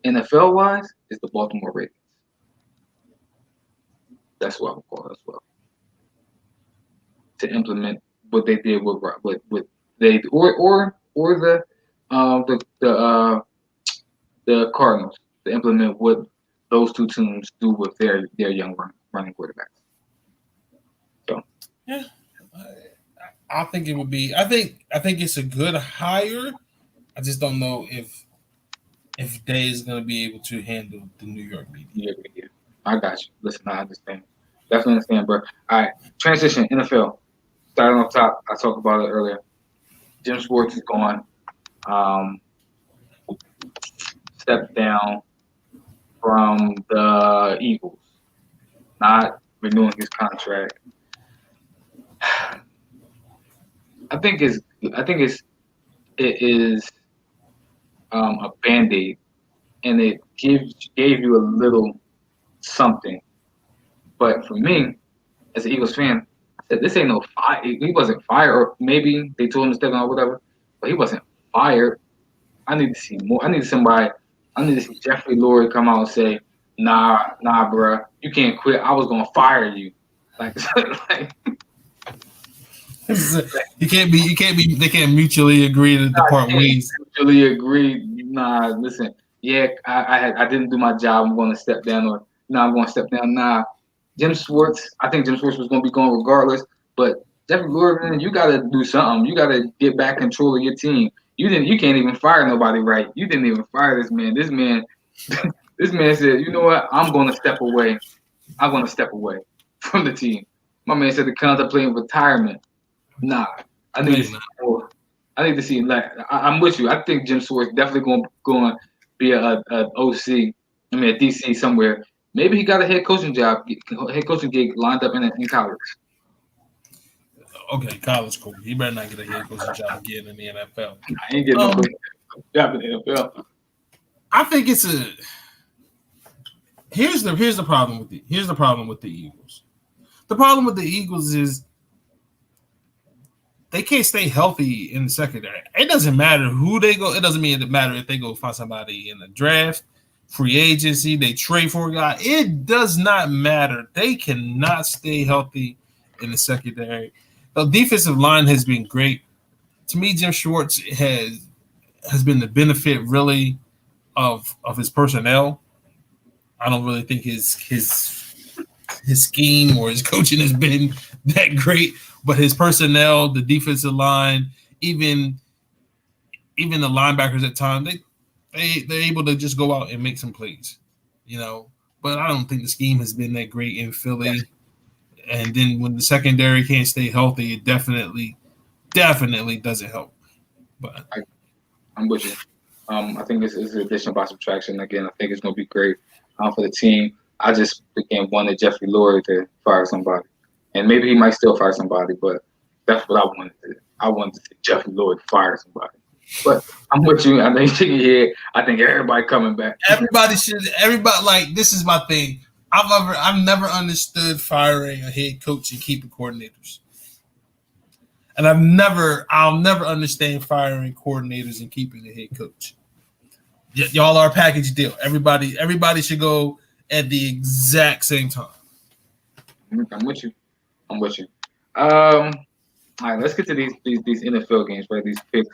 NFL-wise, is the Baltimore Ravens. That's what I would call as well. To implement what they did with they or the Cardinals, to implement what those two teams do with their young running quarterbacks. So yeah, I think it would be. I think it's a good hire. I just don't know if Day is going to be able to handle the New York media. Yeah. I got you. Listen, I understand. Definitely understand, bro. All right, transition NFL. Starting off top, I talked about it earlier. Jim Schwartz is gone. Stepped down from the Eagles, not renewing his contract. It is a Band-Aid, and it gave you a little something. But for me, as an Eagles fan, I said this ain't no fire. He wasn't fired, or maybe they told him to step down or whatever, but he wasn't fired. I need to see more. I need to see Jeffrey Lurie come out and say, nah, bruh, you can't quit. I was gonna fire you. Like You can't be. They can't mutually agree to part ways. Mutually agree. Nah, listen. Yeah, I didn't do my job. I'm going to step down, or nah, I'm going to step down. Nah, Jim Schwartz. I think Jim Schwartz was going to be going regardless. But Jeffrey Lurie, man, you got to do something. You got to get back control of your team. You didn't. You can't even fire nobody right. You didn't even fire this man. This man, this man said, you know what? I'm going to step away. I'm going to step away from the team. My man said to contemplating retirement. Nah, I need to see more. I need to see. Like, I'm with you. I think Jim Schwartz definitely going to be a OC. I mean, a DC somewhere. Maybe he got a head coaching gig lined up in college. Okay, college coach. He better not get a head coaching job again in the NFL. I ain't getting no job in the NFL. I think it's a. Here's the problem with the Eagles. The problem with the Eagles is they can't stay healthy in the secondary. It doesn't matter who they go. It doesn't matter if they go find somebody in the draft, free agency, they trade for a guy. It does not matter. They cannot stay healthy in the secondary. The defensive line has been great. To me, Jim Schwartz has been the benefit really of his personnel. I don't really think his scheme or his coaching has been that great, but his personnel, the defensive line, even the linebackers at times, they're able to just go out and make some plays, you know. But I don't think the scheme has been that great in Philly. Yeah. And then when the secondary can't stay healthy, it definitely doesn't help. But I'm with you. I think this is addition by subtraction. Again, I think it's going to be great for the team. I just again wanted Jeffrey Lurie to fire somebody, and maybe he might still fire somebody, but that's what I wanted to do. I wanted to see Jeffrey Lurie fire somebody. But I'm with you. I know you're shaking your head. I think everybody coming back. Everybody like this is my thing. I've never understood firing a head coach and keeping coordinators. And I'll never understand firing coordinators and keeping a head coach. Y'all are a package deal. Everybody should go at the exact same time. I'm with you. All right, let's get to these NFL games, right? These picks.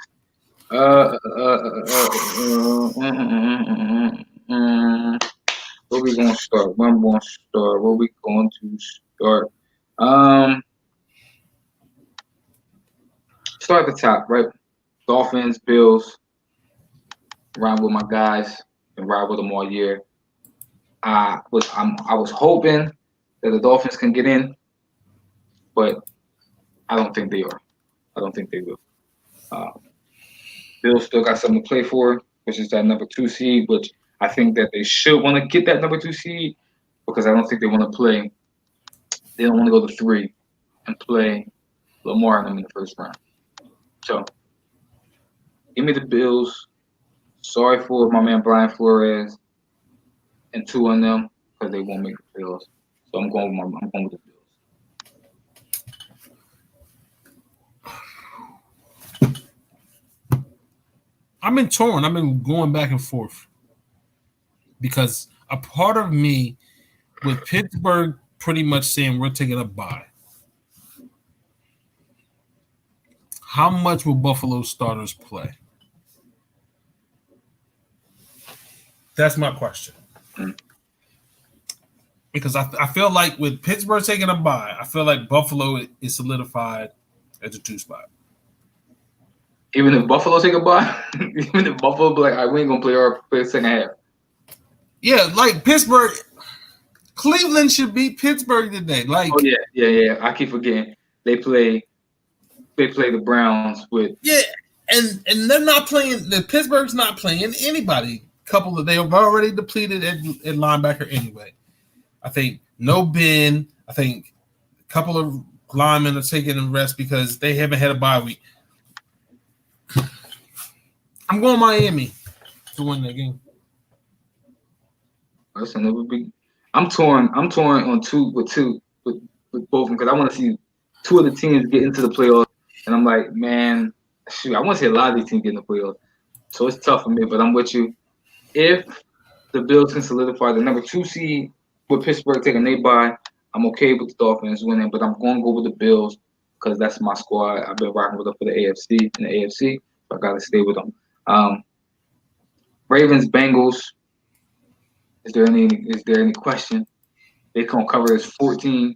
Where we gonna start? Where we going to start? Start at the top, right? Dolphins, Bills. Ride with my guys and ride with them all year. I was hoping that the Dolphins can get in, but I don't think they are. I don't think they will. Bills still got something to play for, which is that number 2 seed, which I think that they should want to get that number 2 seed because I don't think they want to play. They don't want to go to 3 and play Lamar and them in the first round. So, give me the Bills. Sorry for my man Brian Flores and 2 on them because they won't make the playoffs. So I'm going with the Bills. I've been torn. I've been going back and forth because a part of me, with Pittsburgh pretty much saying we're taking a bye, how much will Buffalo starters play? That's my question. Because I feel like with Pittsburgh taking a bye, I feel like Buffalo is solidified at the 2 spot. Even if Buffalo take a bye, even if Buffalo be like, all right, we ain't gonna play the second half. Yeah, like Pittsburgh, Cleveland should beat Pittsburgh today. Like, oh yeah. I keep forgetting they play the Browns with. Yeah, and they're not playing. The Pittsburgh's not playing anybody. Couple of they have already depleted at linebacker anyway. I think no Ben. I think a couple of linemen are taking a rest because they haven't had a bye week. I'm going Miami to win that game. Listen, it would be. I'm torn on with both of them because I want to see 2 of the teams get into the playoffs, and I'm like, man, shoot, I want to see a lot of these teams get in the playoffs. So it's tough for me, but I'm with you. If the Bills can solidify the number 2 seed with Pittsburgh taking their bye, I'm okay with the Dolphins winning, but I'm going to go with the Bills because that's my squad. I've been rocking with them for the AFC and the AFC, so I gotta stay with them. Ravens, Bengals. Is there any question? They gonna cover this 14.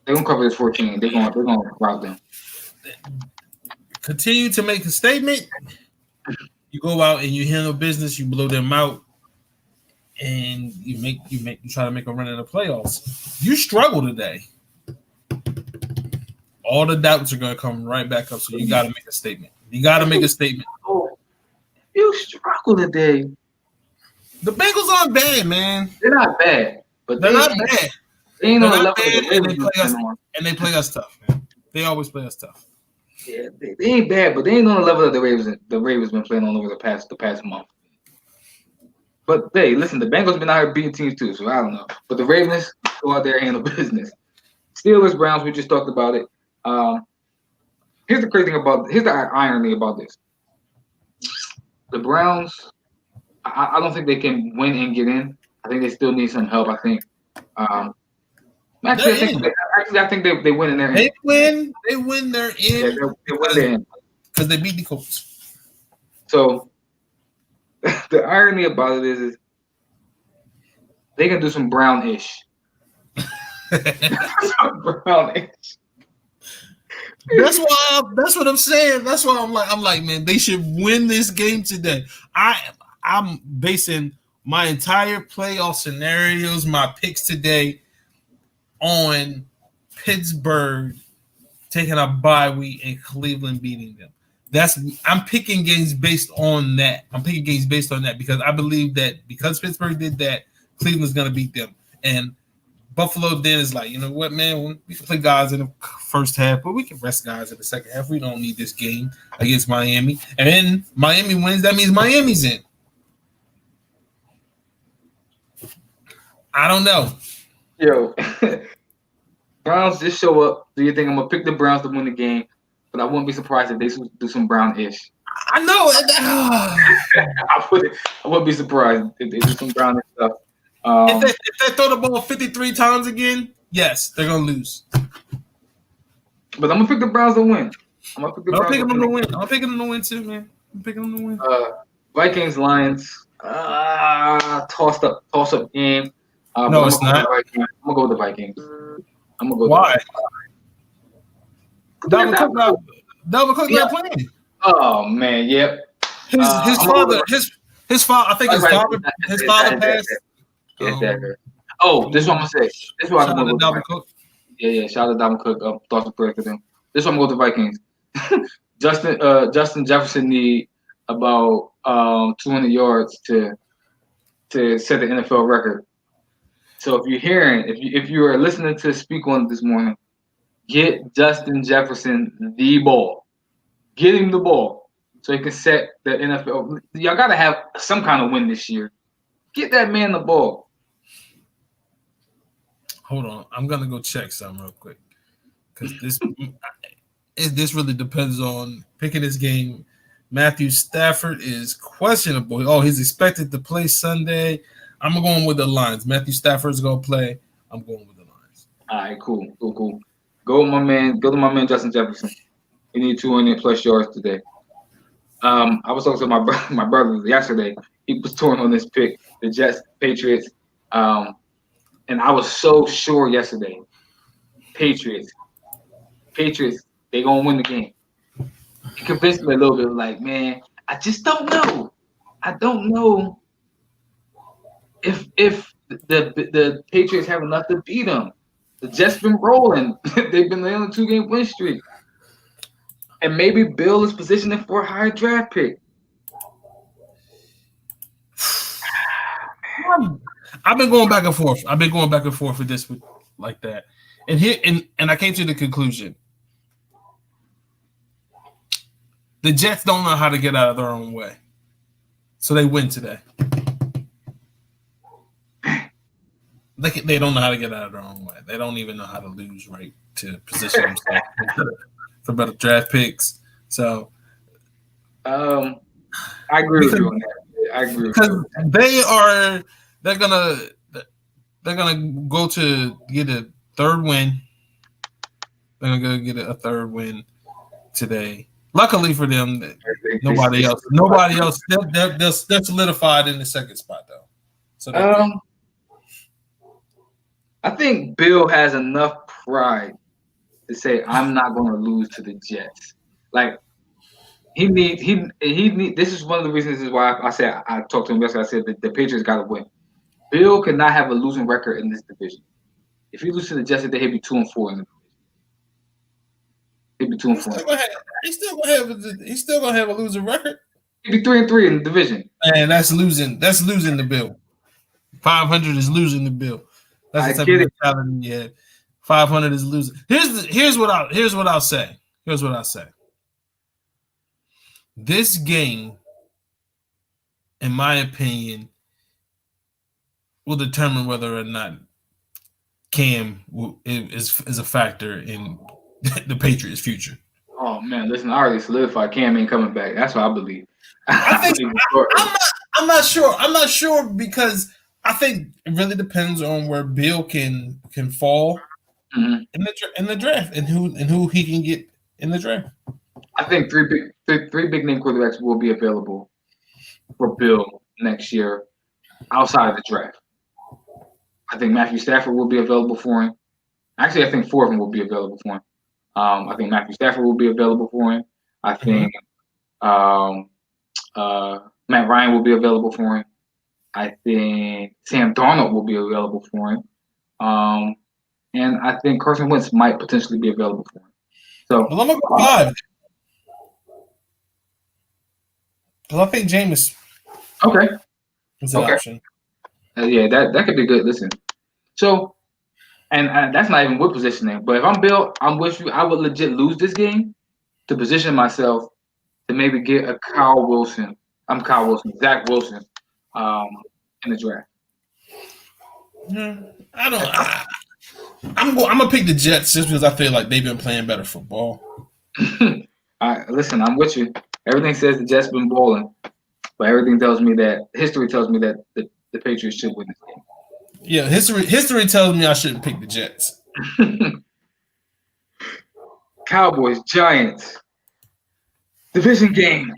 They're gonna cover this 14. They're gonna route them. Continue to make a statement. You go out and you handle business. You blow them out, and you try to make a run in the playoffs. You struggle today. All the doubts are gonna come right back up. So you got to make a statement. You got to make a statement. Oh, you struggle today. The Bengals aren't bad, man. They're not bad, but they're not bad. They ain't on the level and they play us tough, man. They always play us tough. Yeah, they ain't bad, but they ain't on the level that the Ravens been playing on over the past month. But hey, listen, the Bengals been out here beating teams too, so I don't know. But the Ravens go out there and handle business. Steelers, Browns, we just talked about it. Here's the irony about this. The Browns, I don't think they can win and get in. I think they still need some help. I think. Actually, I think they win in their end. They win. They're in. Yeah, they win their end because they beat the Colts. So the irony about it is they can do some Brown-ish. Brown-ish. That's what I'm saying. That's why I'm like, man, they should win this game today. I'm basing my entire playoff scenarios, my picks today, on Pittsburgh taking a bye week and Cleveland beating them. I'm picking games based on that. Because I believe that because Pittsburgh did that, Cleveland's gonna beat them. And Buffalo then is like, you know what, man, we can play guys in the first half, but we can rest guys in the second half. We don't need this game against Miami. And then Miami wins, that means Miami's in. I don't know. Yo, Browns just show up. Do you think I'm gonna pick the Browns to win the game? But I wouldn't be surprised if they do some Brown-ish. I know. I wouldn't be surprised if they do some Brown-ish stuff. If they throw the ball 53 times again, yes, they're gonna lose. But I'm gonna pick the Browns to win. I'm picking them to win. I'm picking them to win too, man. I'm picking them to win. Vikings, Lions, toss up game. No, it's not. I'm gonna go with the Vikings. Why? Dalvin Cook not playing. Oh man, yep. His father. I think his father passed. Oh, this is what I'm gonna say. This is what I'm gonna go with. Cook. Yeah. Shout out to Dalvin Cook. Thoughts and prayers for them. This is what I'm gonna go with the Vikings. Justin Jefferson need about 200 yards to set the NFL record. So if you are listening to Speak On this morning, get Justin Jefferson the ball. Get him the ball so he can set the NFL. Y'all got to have some kind of win this year. Get that man the ball. Hold on. I'm going to go check something real quick because this really depends on picking this game. Matthew Stafford is questionable. Oh, he's expected to play Sunday. I'm going with the Lions. Matthew Stafford's going to play. I'm going with the Lions. All right, cool. Go to my man Justin Jefferson. He need 200 plus yards today. I was talking to my brother yesterday. He was torn on this pick, the Jets, Patriots. And I was so sure yesterday. Patriots, they going to win the game. He convinced me a little bit like, man, I just don't know. I don't know if the Patriots have enough to beat them. The Jets been rolling. They've been on a 2-game win streak. And maybe Bill is positioning for a higher draft pick. I've been going back and forth with this like that. And I came to the conclusion. The Jets don't know how to get out of their own way. So they win today. They don't know how to get out of their own way. They don't even know how to lose right to position themselves for better draft picks. So I agree with you on that. I agree because they're gonna go to get a third win They're gonna go get a third win today. Luckily for them, They- nobody else. They're solidified in the second spot though. So I think Bill has enough pride to say, I'm not going to lose to the Jets. Like, he need. This is one of the reasons is why I said I talked to him yesterday. I said that the Patriots got to win. Bill cannot have a losing record in this division. If he loses to the Jets, he'd be 2-4 in the division. He'd be 2-4. He's still gonna have a losing record. He'd be 3-3 in the division. And that's losing. That's losing the Bill. 500 is losing the Bill. That's the type of mentality. Yeah, 500 is losing. Here's what I'll say. Here's what I'll say. This game, in my opinion, will determine whether or not Cam is a factor in the Patriots' future. Oh man, listen, I already solidified Cam ain't coming back. That's what I believe. I'm not sure. I'm not sure because I think it really depends on where Bill can fall in the draft and who he can get in the draft. I think three big name quarterbacks will be available for Bill next year outside of the draft. I think Matthew Stafford will be available for him. Actually, I think 4 of them will be available for him. I think Matthew Stafford will be available for him. I think Matt Ryan will be available for him. I think Sam Darnold will be available for him. And I think Carson Wentz might potentially be available for him. So, well, I'm going to go 5. Well, I think Jameis. Okay. Is an option. Yeah, that could be good. Listen. So, and that's not even with positioning. But if I'm Bill, I'm with you. I would legit lose this game to position myself to maybe get a Zach Wilson, in the draft. I'm gonna pick the Jets just because I feel like they've been playing better football. Listen, I'm with you. Everything says the Jets been balling, but everything tells me that history tells me that the Patriots should win this game. Yeah, history tells me I shouldn't pick the Jets. Cowboys, Giants, division game.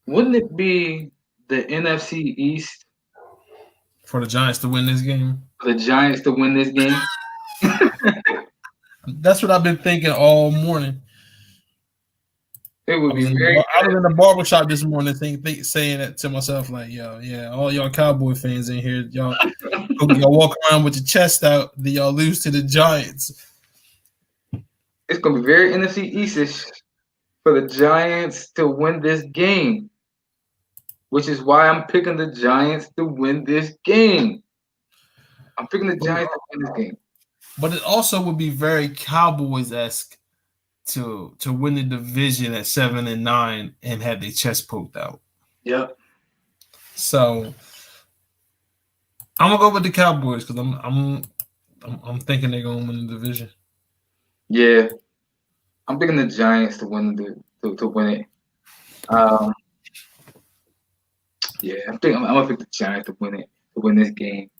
Wouldn't it be the NFC East for the Giants to win this game? For the Giants to win this game? That's what I've been thinking all morning. It would be I was in the barbershop this morning saying that to myself, like, yo, yeah, all y'all Cowboy fans in here, y'all walk around with your chest out, then y'all lose to the Giants. It's going to be very NFC East-ish for the Giants to win this game, which is why I'm picking the Giants to win this game. I'm picking the Giants to win this game. But it also would be very Cowboys-esque to win the division at 7-9 and have their chest poked out. Yep. So I'm gonna go with the Cowboys because I'm thinking they're gonna win the division. Yeah, I'm picking the Giants to win to win it. Yeah, I'm gonna pick the Giants to win this game.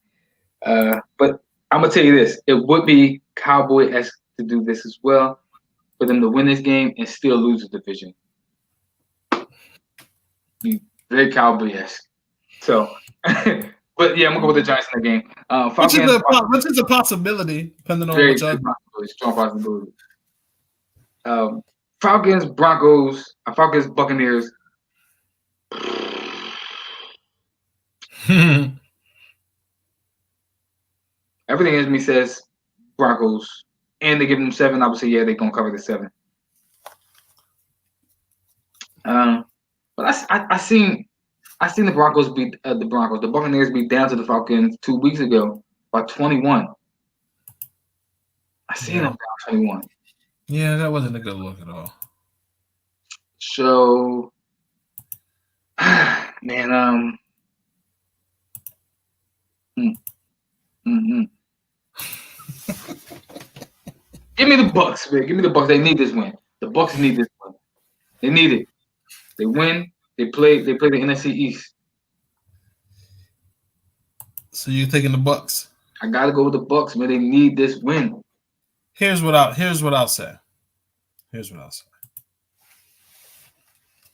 But I'm gonna tell you this: it would be Cowboy-esque to do this as well, for them to win this game and still lose the division. Very Cowboy-esque. So, but yeah, I'm gonna go with the Giants in the game. Which is a possibility, depending on very what y'all. Strong possibility. Falcons, Broncos, Falcons, Buccaneers. Everything in me says Broncos, and they give them 7. I would say, yeah, they're gonna cover the 7. But I seen the Broncos beat the Buccaneers beat down to the Falcons 2 weeks ago by 21. I seen them down 21. Yeah, that wasn't a good look at all. So, man, Give me the Bucks, man. Give me the Bucks. They need this win. The Bucks need this win. They need it. They win. They play the NFC East. So you're taking the Bucks? I gotta go with the Bucks, man. They need this win. Here's what I'll say. Here's what I'll say.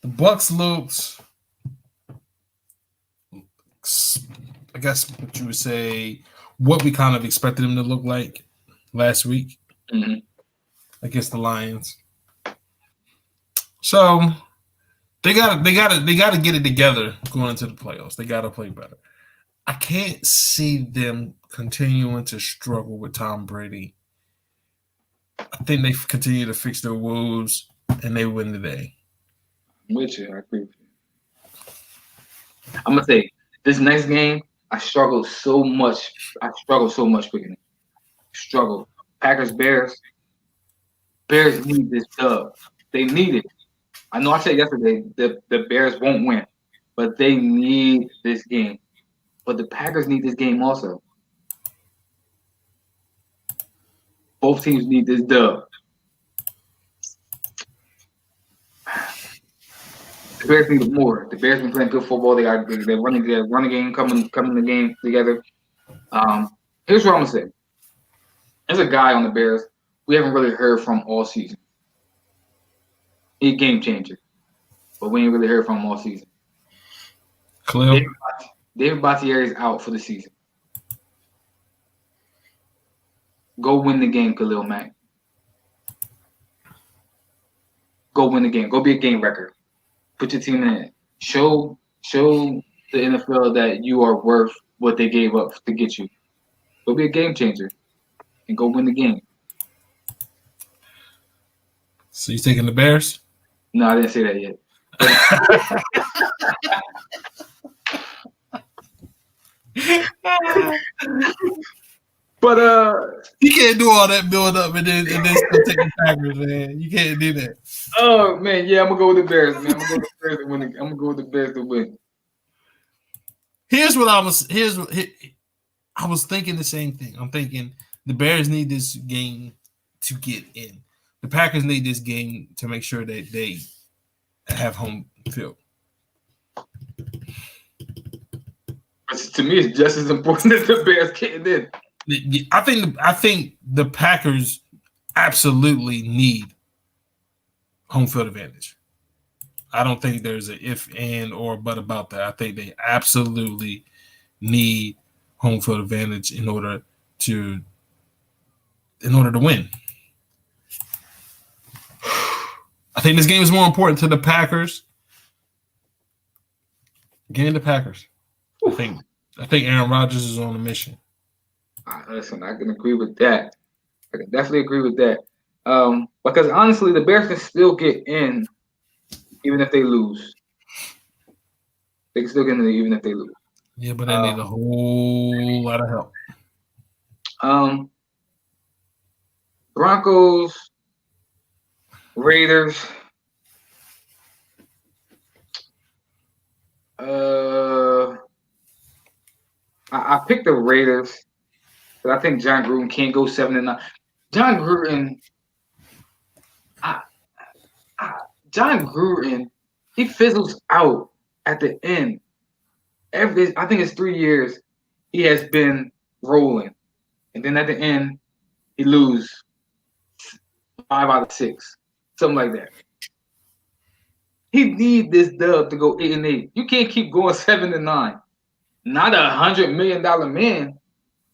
The Bucks looked, I guess what you would say, what we kind of expected them to look like last week against the Lions. So they gotta get it together going into the playoffs. They gotta play better. I can't see them continuing to struggle with Tom Brady. I think they continue to fix their woes and they win today. I'm with you. I agree with you. I'm gonna say this next game, I struggled so much picking it. Struggle. Packers, Bears. Bears need this dub. They need it. I know I said yesterday the Bears won't win, but they need this game. But the Packers need this game also. Both teams need this dub. The Bears need it more. The Bears been playing good football. They're running game, coming the game together. Here's what I'm gonna say. There's a guy on the Bears we haven't really heard from all season. He's a game changer, but we ain't really heard from him all season. Khalil. David Bakhtiari is out for the season. Go win the game, Khalil Mack. Go win the game. Go be a game record. Put your team in it. Show the NFL that you are worth what they gave up to get you. Go be a game changer and go win the game. So you taking the Bears? No, I didn't say that yet. But you can't do all that build up and then still take the Packers, man. You can't do that. Oh man, yeah, I'm gonna go with the Bears, man. I'm gonna go with the Bears to win. I was thinking the same thing. I'm thinking the Bears need this game to get in. The Packers need this game to make sure that they have home field. To me, it's just as important as the Bears getting in. I think the Packers absolutely need home field advantage. I don't think there's an if, and, or but about that. I think they absolutely need home field advantage in order to win. I think this game is more important to the Packers. Game the Packers. I think Aaron Rodgers is on a mission. Listen, I can agree with that. I can definitely agree with that. Because honestly, the Bears can still get in even if they lose. They can still get in even if they lose. Yeah, but they need a whole lot of help. Broncos, Raiders. I picked the Raiders, but I think John Gruden can't go 7-9. John Gruden, he fizzles out at the end. I think it's 3 years he has been rolling, and then at the end he loses 5 out of 6, something like that. He need this dub to go 8-8. You can't keep going 7-9. Not $100 million man.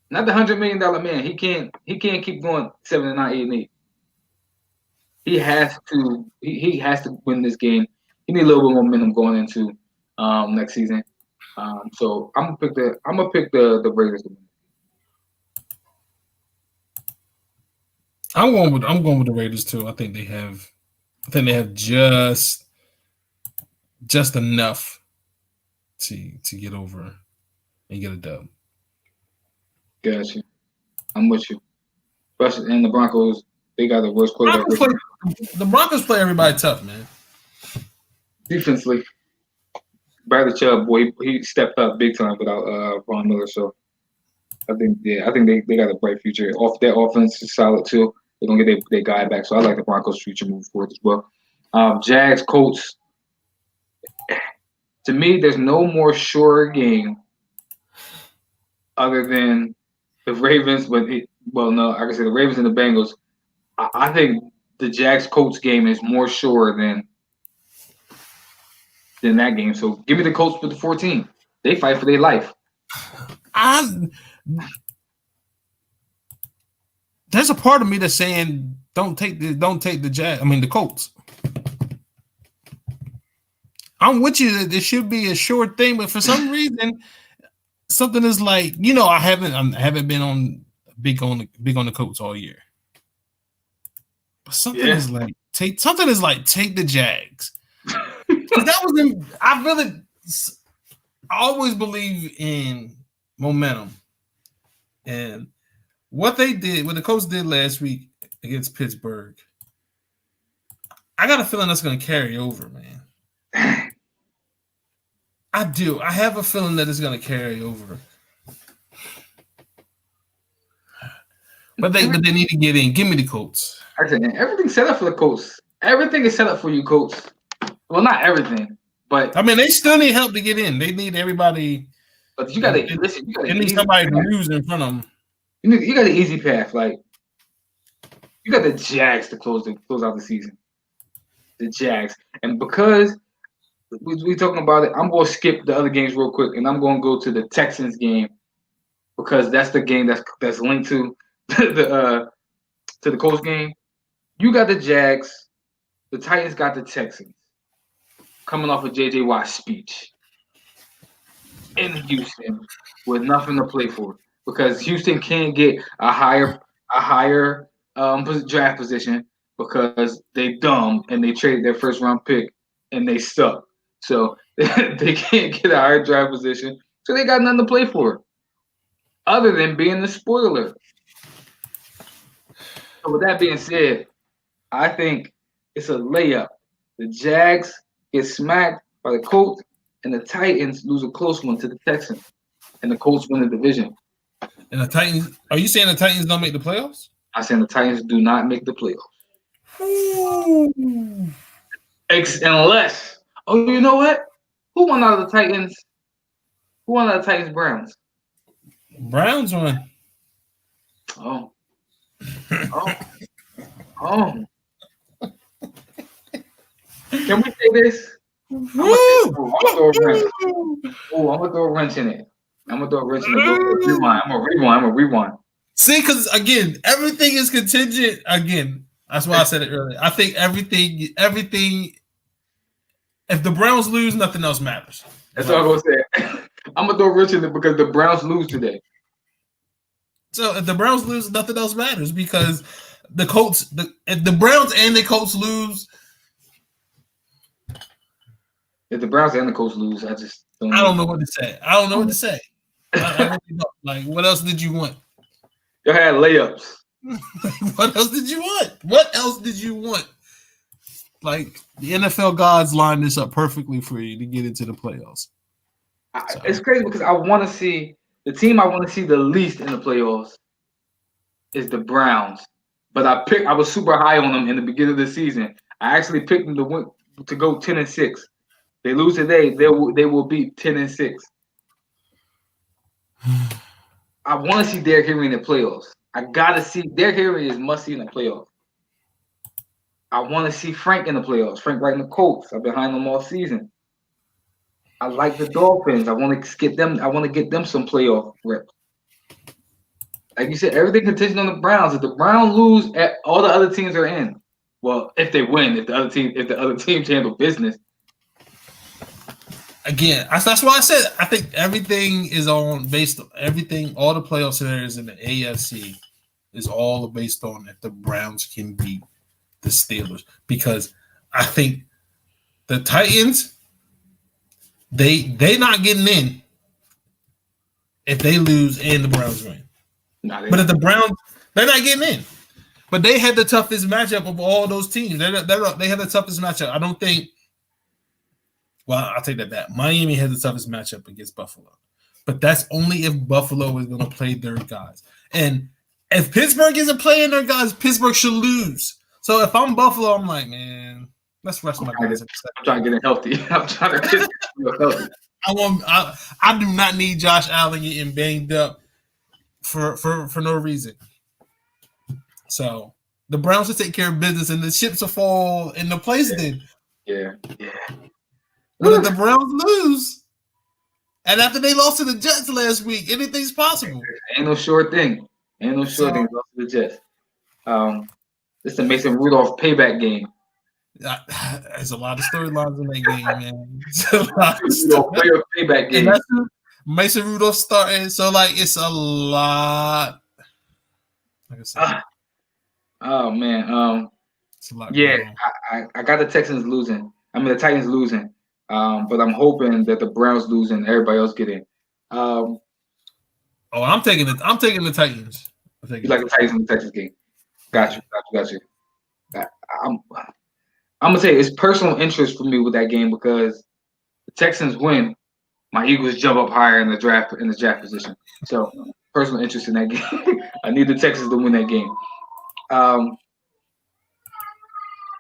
Not the $100 million man. He can't keep going 7-9, 8-8. He has to. He has to win this game. He need a little bit more momentum going into next season. So I'm gonna pick the Raiders to win. I'm going with the Raiders too. I think they have just enough to get over and get a dub. Gotcha. I'm with you. And the Broncos, they got the worst quarterback. The Broncos play everybody tough, man. Defensively, Bradley Chubb, boy, he stepped up big time without Von Miller. So I think they got a bright future. Their offense is solid too. They're gonna get their guy back. So I like the Broncos' future moving forward as well. Jags, Colts. To me, there's no more sure game other than the Ravens, no, like I said, the Ravens and the Bengals. I think the Jags Colts game is more sure than that game. So give me the Colts with the 14. They fight for their life. There's a part of me that's saying don't take the Colts. I'm with you that this should be a short thing, but for some reason, something is like, I haven't been big on the Colts all year. But something is like take the Jags. That was I always believe in momentum. And what the Colts did last week against Pittsburgh, I got a feeling that's going to carry over, man. I do. I have a feeling that it's going to carry over. But they need to get in. Give me the Colts. Everything's set up for the Colts. Everything is set up for you, Colts. Well, not everything, but they still need help to get in. They need everybody. But you got to listen. They need somebody to lose in front of them. You got an easy path. Like you got the Jags to close out the season. The Jags, and because we talking about it, I'm going to skip the other games real quick, and I'm going to go to the Texans game because that's the game that's linked to the Colts game. You got the Jags, the Titans got the Texans, coming off a J.J. Watt speech in Houston with nothing to play for because Houston can't get a higher draft position because they dumb and they traded their first round pick and they suck. So they can't get a higher draft position. So they got nothing to play for other than being the spoiler. So with that being said, I think it's a layup. The Jags get smacked by the Colts and the Titans lose a close one to the Texans. And the Colts win the division. And the Titans, are you saying the Titans don't make the playoffs? I'm saying the Titans do not make the playoffs. Unless, you know what? Who won out of the Titans? Who won out of the Titans Browns? Browns won. Oh. Can we say this? I'm gonna throw a wrench in it. I'm gonna rewind. See, because again, everything is contingent. Again, that's why I said it earlier. I think everything. If the Browns lose, nothing else matters. That's all I'm gonna say. I'm gonna throw a wrench in it because the Browns lose today. So if the Browns lose, nothing else matters because the Colts, if the Browns and the Colts lose. If the Browns and the Colts lose, I don't know what to say. I don't know what to say. I really don't. Like, what else did you want? You had layups. What else did you want? Like, the NFL gods lined this up perfectly for you to get into the playoffs. So. It's crazy because I want to see the team I want to see the least in the playoffs is the Browns. But I was super high on them in the beginning of the season. I actually picked them to go 10-6. They lose today, they will be 10-6. I want to see Derrick Henry in the playoffs. I gotta see Derrick Henry is must see in the playoffs. I want to see Frank in the playoffs. Frank right in the Colts. I've been behind them all season. I like the Dolphins. I want to get them some playoff reps. Like you said, everything contingent on the Browns. If the Browns lose, all the other teams are in. Well, if they win, if the other teams handle business. Again, that's why I said I think everything is based on everything. All the playoff scenarios in the AFC is all based on if the Browns can beat the Steelers, because I think the Titans they not getting in if they lose and the Browns win. But if the Browns, they're not getting in. But they had the toughest matchup of all those teams. They had the toughest matchup. I don't think. Well, I'll take that back. Miami has the toughest matchup against Buffalo. But that's only if Buffalo is going to play their guys. And if Pittsburgh isn't playing their guys, Pittsburgh should lose. So if I'm Buffalo, I'm like, man, let's rest my guys. I'm trying to get it healthy. I'm trying to get it healthy. I do not need Josh Allen getting banged up for no reason. So the Browns will take care of business, and the chips will fall into place. Then, Yeah. but if the Browns lose, and after they lost to the Jets last week, anything's possible. Ain't no sure thing. Ain't no sure thing. Lost to the Jets. This is the Mason Rudolph payback game. There's a lot of storylines in that game, man. It's a lot of payback game. Mason Rudolph starting, so like it's a lot. Like I said, oh man, it's a lot. Yeah, I got the Texans losing. I mean the Titans losing. But I'm hoping that the Browns lose and everybody else get in. I'm taking the Titans. You like the Titans in the Texas game? Got you. I'm gonna say it's personal interest for me with that game because the Texans win, my Eagles jump up higher in the draft position. So personal interest in that game. I need the Texans to win that game.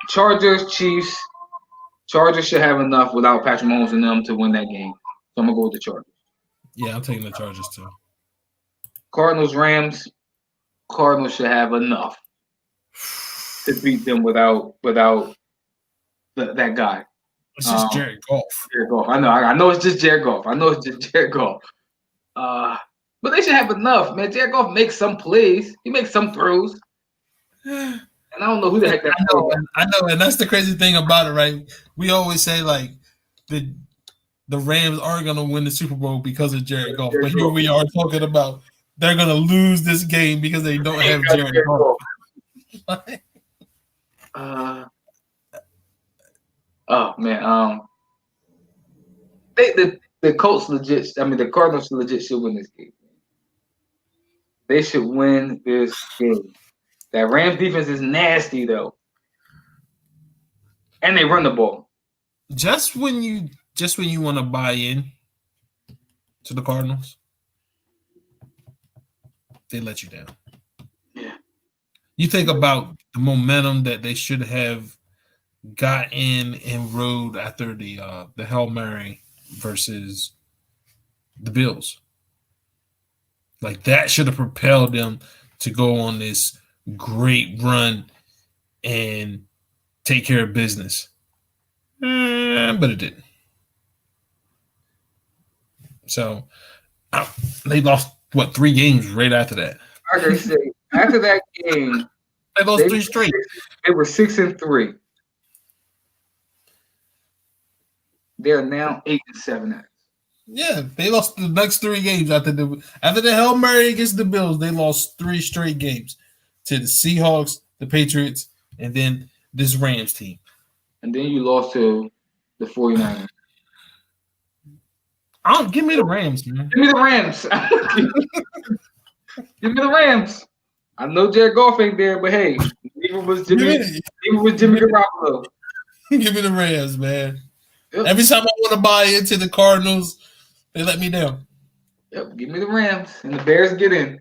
Chargers, Chiefs. Chargers should have enough without Patrick Mahomes and them to win that game. So I'm gonna go with the Chargers. Yeah, I'm taking the Chargers too. Cardinals, Rams. Cardinals should have enough to beat them without that guy. It's just Jared Goff. Jared Goff. I know it's just Jared Goff. But they should have enough, man. Jared Goff makes some plays. He makes some throws. And I don't know who the heck that is. I know, and that's the crazy thing about it, right? We always say like the Rams are gonna win the Super Bowl because of Jared Goff. But here we are talking about they're gonna lose this game because they don't have Jared Goff. Oh man, the Colts legit. I mean, the Cardinals legit should win this game. They should win this game. That Rams defense is nasty though, and they run the ball. Just when you want to buy in to the Cardinals, they let you down. Yeah. You think about the momentum that they should have got in and rode after the Hail Mary versus the Bills. Like that should have propelled them to go on this great run and take care of business. But it didn't. So they lost 3 games right after that. Like I say, after that game, they lost 3 straight. They were 6-3. They're now 8-7. Yeah, they lost the next 3 games after the Hail Mary against the Bills. They lost 3 straight games to the Seahawks, the Patriots, and then this Rams team. And then you lost to the 49ers. Give me the Rams, man. Give me the Rams. Give me the Rams. I know Jared Goff ain't there, but hey, neither was Jimmy Garoppolo. Give me the Rams, man. Yep. Every time I want to buy into the Cardinals, they let me down. Yep, give me the Rams, and the Bears get in.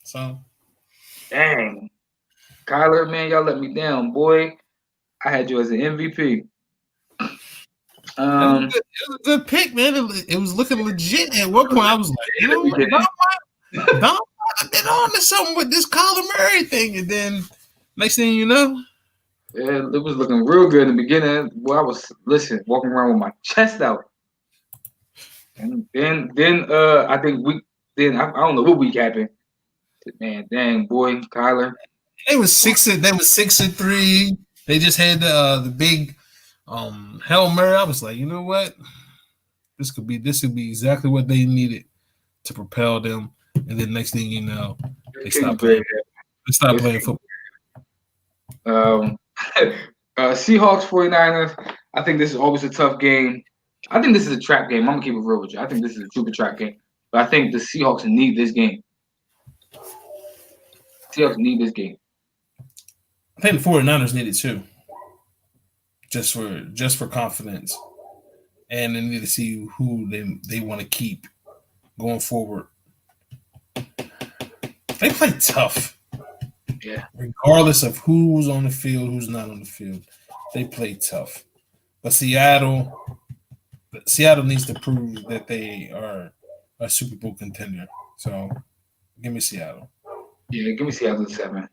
So, dang, Kyler, man, y'all let me down, boy. I had you as an MVP. It was a good pick, man. It was looking legit. At one point, I was like, you know what? I've been on to something with this Kyler Murray thing, and then next thing you know. Yeah, it was looking real good in the beginning. Boy, I was walking around with my chest out. And then I think I don't know what week happened. Man, dang boy, Kyler. They was 6-3. They just had the big Hail Mary. I was like, you know what? This could be exactly what they needed to propel them. And then next thing you know, they stopped playing. They stopped playing football. Seahawks 49ers. I think this is always a tough game. I think this is a trap game. I'm gonna keep it real with you. I think this is a super trap game. But I think the Seahawks need this game. Seahawks need this game. I think the 49ers need it too. Just for confidence. And they need to see who they want to keep going forward. They play tough. Yeah. Regardless of who's on the field, who's not on the field, they play tough. But Seattle needs to prove that they are a Super Bowl contender. So Give me Seattle. Yeah, give me Seattle at 7.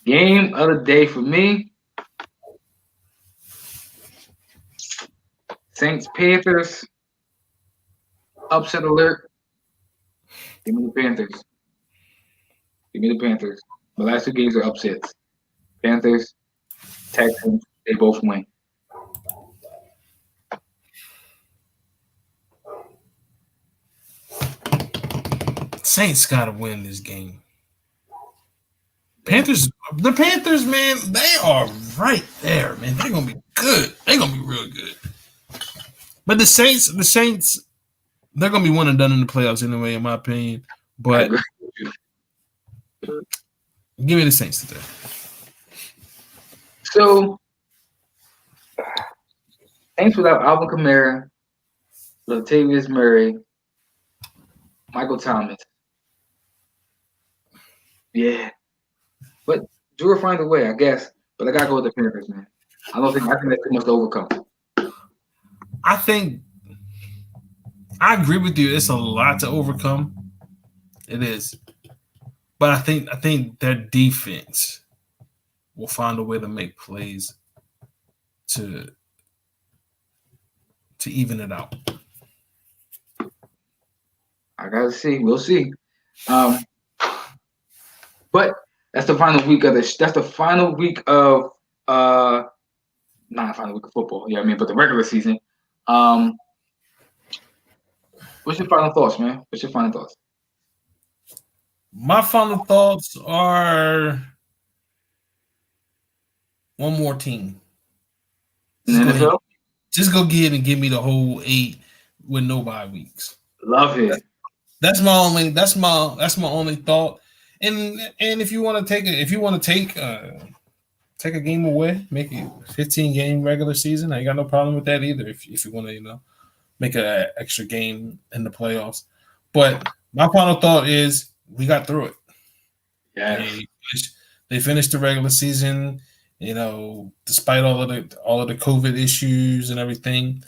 Game of the day for me. Saints Panthers. Upset alert. Give me the Panthers. Give me the Panthers. The last 2 games are upsets. Panthers, Texans, they both win. Saints gotta win this game. Panthers, the Panthers, man, they are right there, man. They're gonna be good. They're gonna be real good. But the Saints, they're gonna be one and done in the playoffs anyway, in my opinion. But give me the Saints today. So, Saints without Alvin Kamara, Latavius Murray, Michael Thomas. Yeah. But Drew will find a way, I guess. But I gotta go with the Panthers, man. I think that's too much to overcome. I agree with you. It's a lot to overcome. It is. But I think their defense will find a way to make plays to even it out. I gotta see. We'll see. But that's the final week of this. That's the final week of not the final week of football. Yeah, I mean, but the regular season. What's your final thoughts, man? What's your final thoughts? My final thoughts are one more team. Just go get and give me the whole 8 with no bye weeks. Love it. That's my only thought. And if you want to take a game away, make it 15-game regular season, I ain't got no problem with that either. If you want to, make an extra game in the playoffs. But my final thought is we got through it. Yeah. They finished the regular season, despite all of the COVID issues and everything.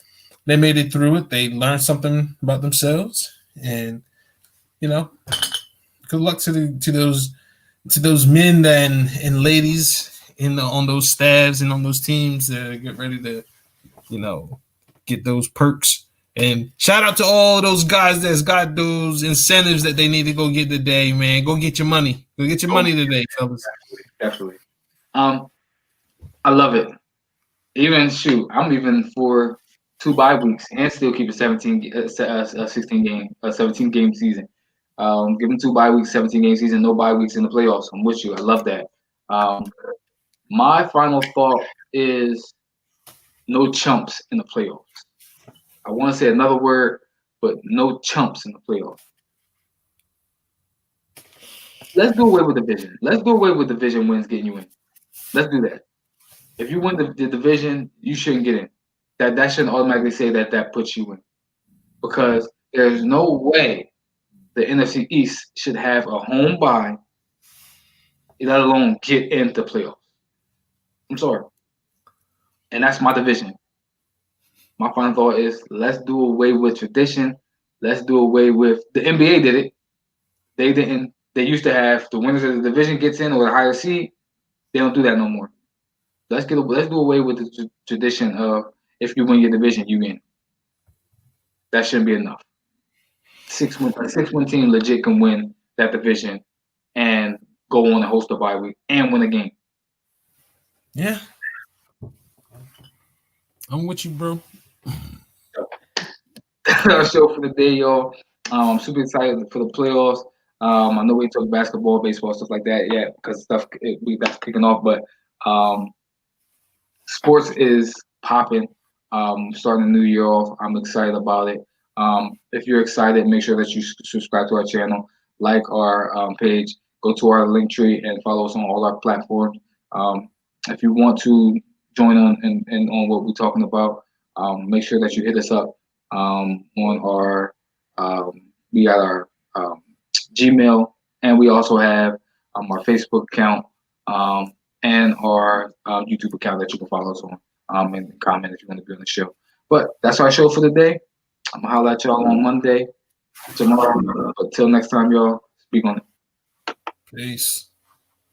They made it through it. They learned something about themselves, and good luck to those men and ladies on those staffs and on those teams that get ready to get those perks. And shout out to all of those guys that's got those incentives that they need to go get today, man. Go get your money. Go get your money today, fellas. Definitely. I love it. I'm even for 2 bye weeks and still keep a 17-game season. Give them 2 bye weeks, 17-game season, no bye weeks in the playoffs. I'm with you. I love that. My final thought is no chumps in the playoffs. I want to say another word, but no chumps in the playoffs. Let's do away with division. Let's do away with division wins getting you in. Let's do that. If you win the division, you shouldn't get in. That shouldn't automatically say that puts you in. Because there's no way the NFC East should have a home bye, let alone get into playoffs. I'm sorry. And that's my division. My final thought is let's do away with tradition. Let's do away with the NBA did it. They didn't. They used to have the winners of the division gets in or the higher seed. They don't do that no more. Let's do away with the tradition of if you win your division, you win. That shouldn't be enough. A 6-win team legit can win that division and go on and host a bye week and win a game. Yeah. I'm with you, bro. That's our show for the day, y'all. I'm super excited for the playoffs. I know we talk basketball, baseball, stuff like that, yeah, because that's kicking off. But sports is popping. Starting the new year off, I'm excited about it. If you're excited, make sure that you subscribe to our channel, like our page, go to our link tree, and follow us on all our platforms. If you want to join on and on what we're talking about, make sure that you hit us up on our we got our Gmail, and we also have our Facebook account and our YouTube account that you can follow us on and comment if you want to be on the show. But that's our show for the day. I'm gonna holler at y'all on Monday. tomorrow. But till next time, y'all, speak on it. Peace.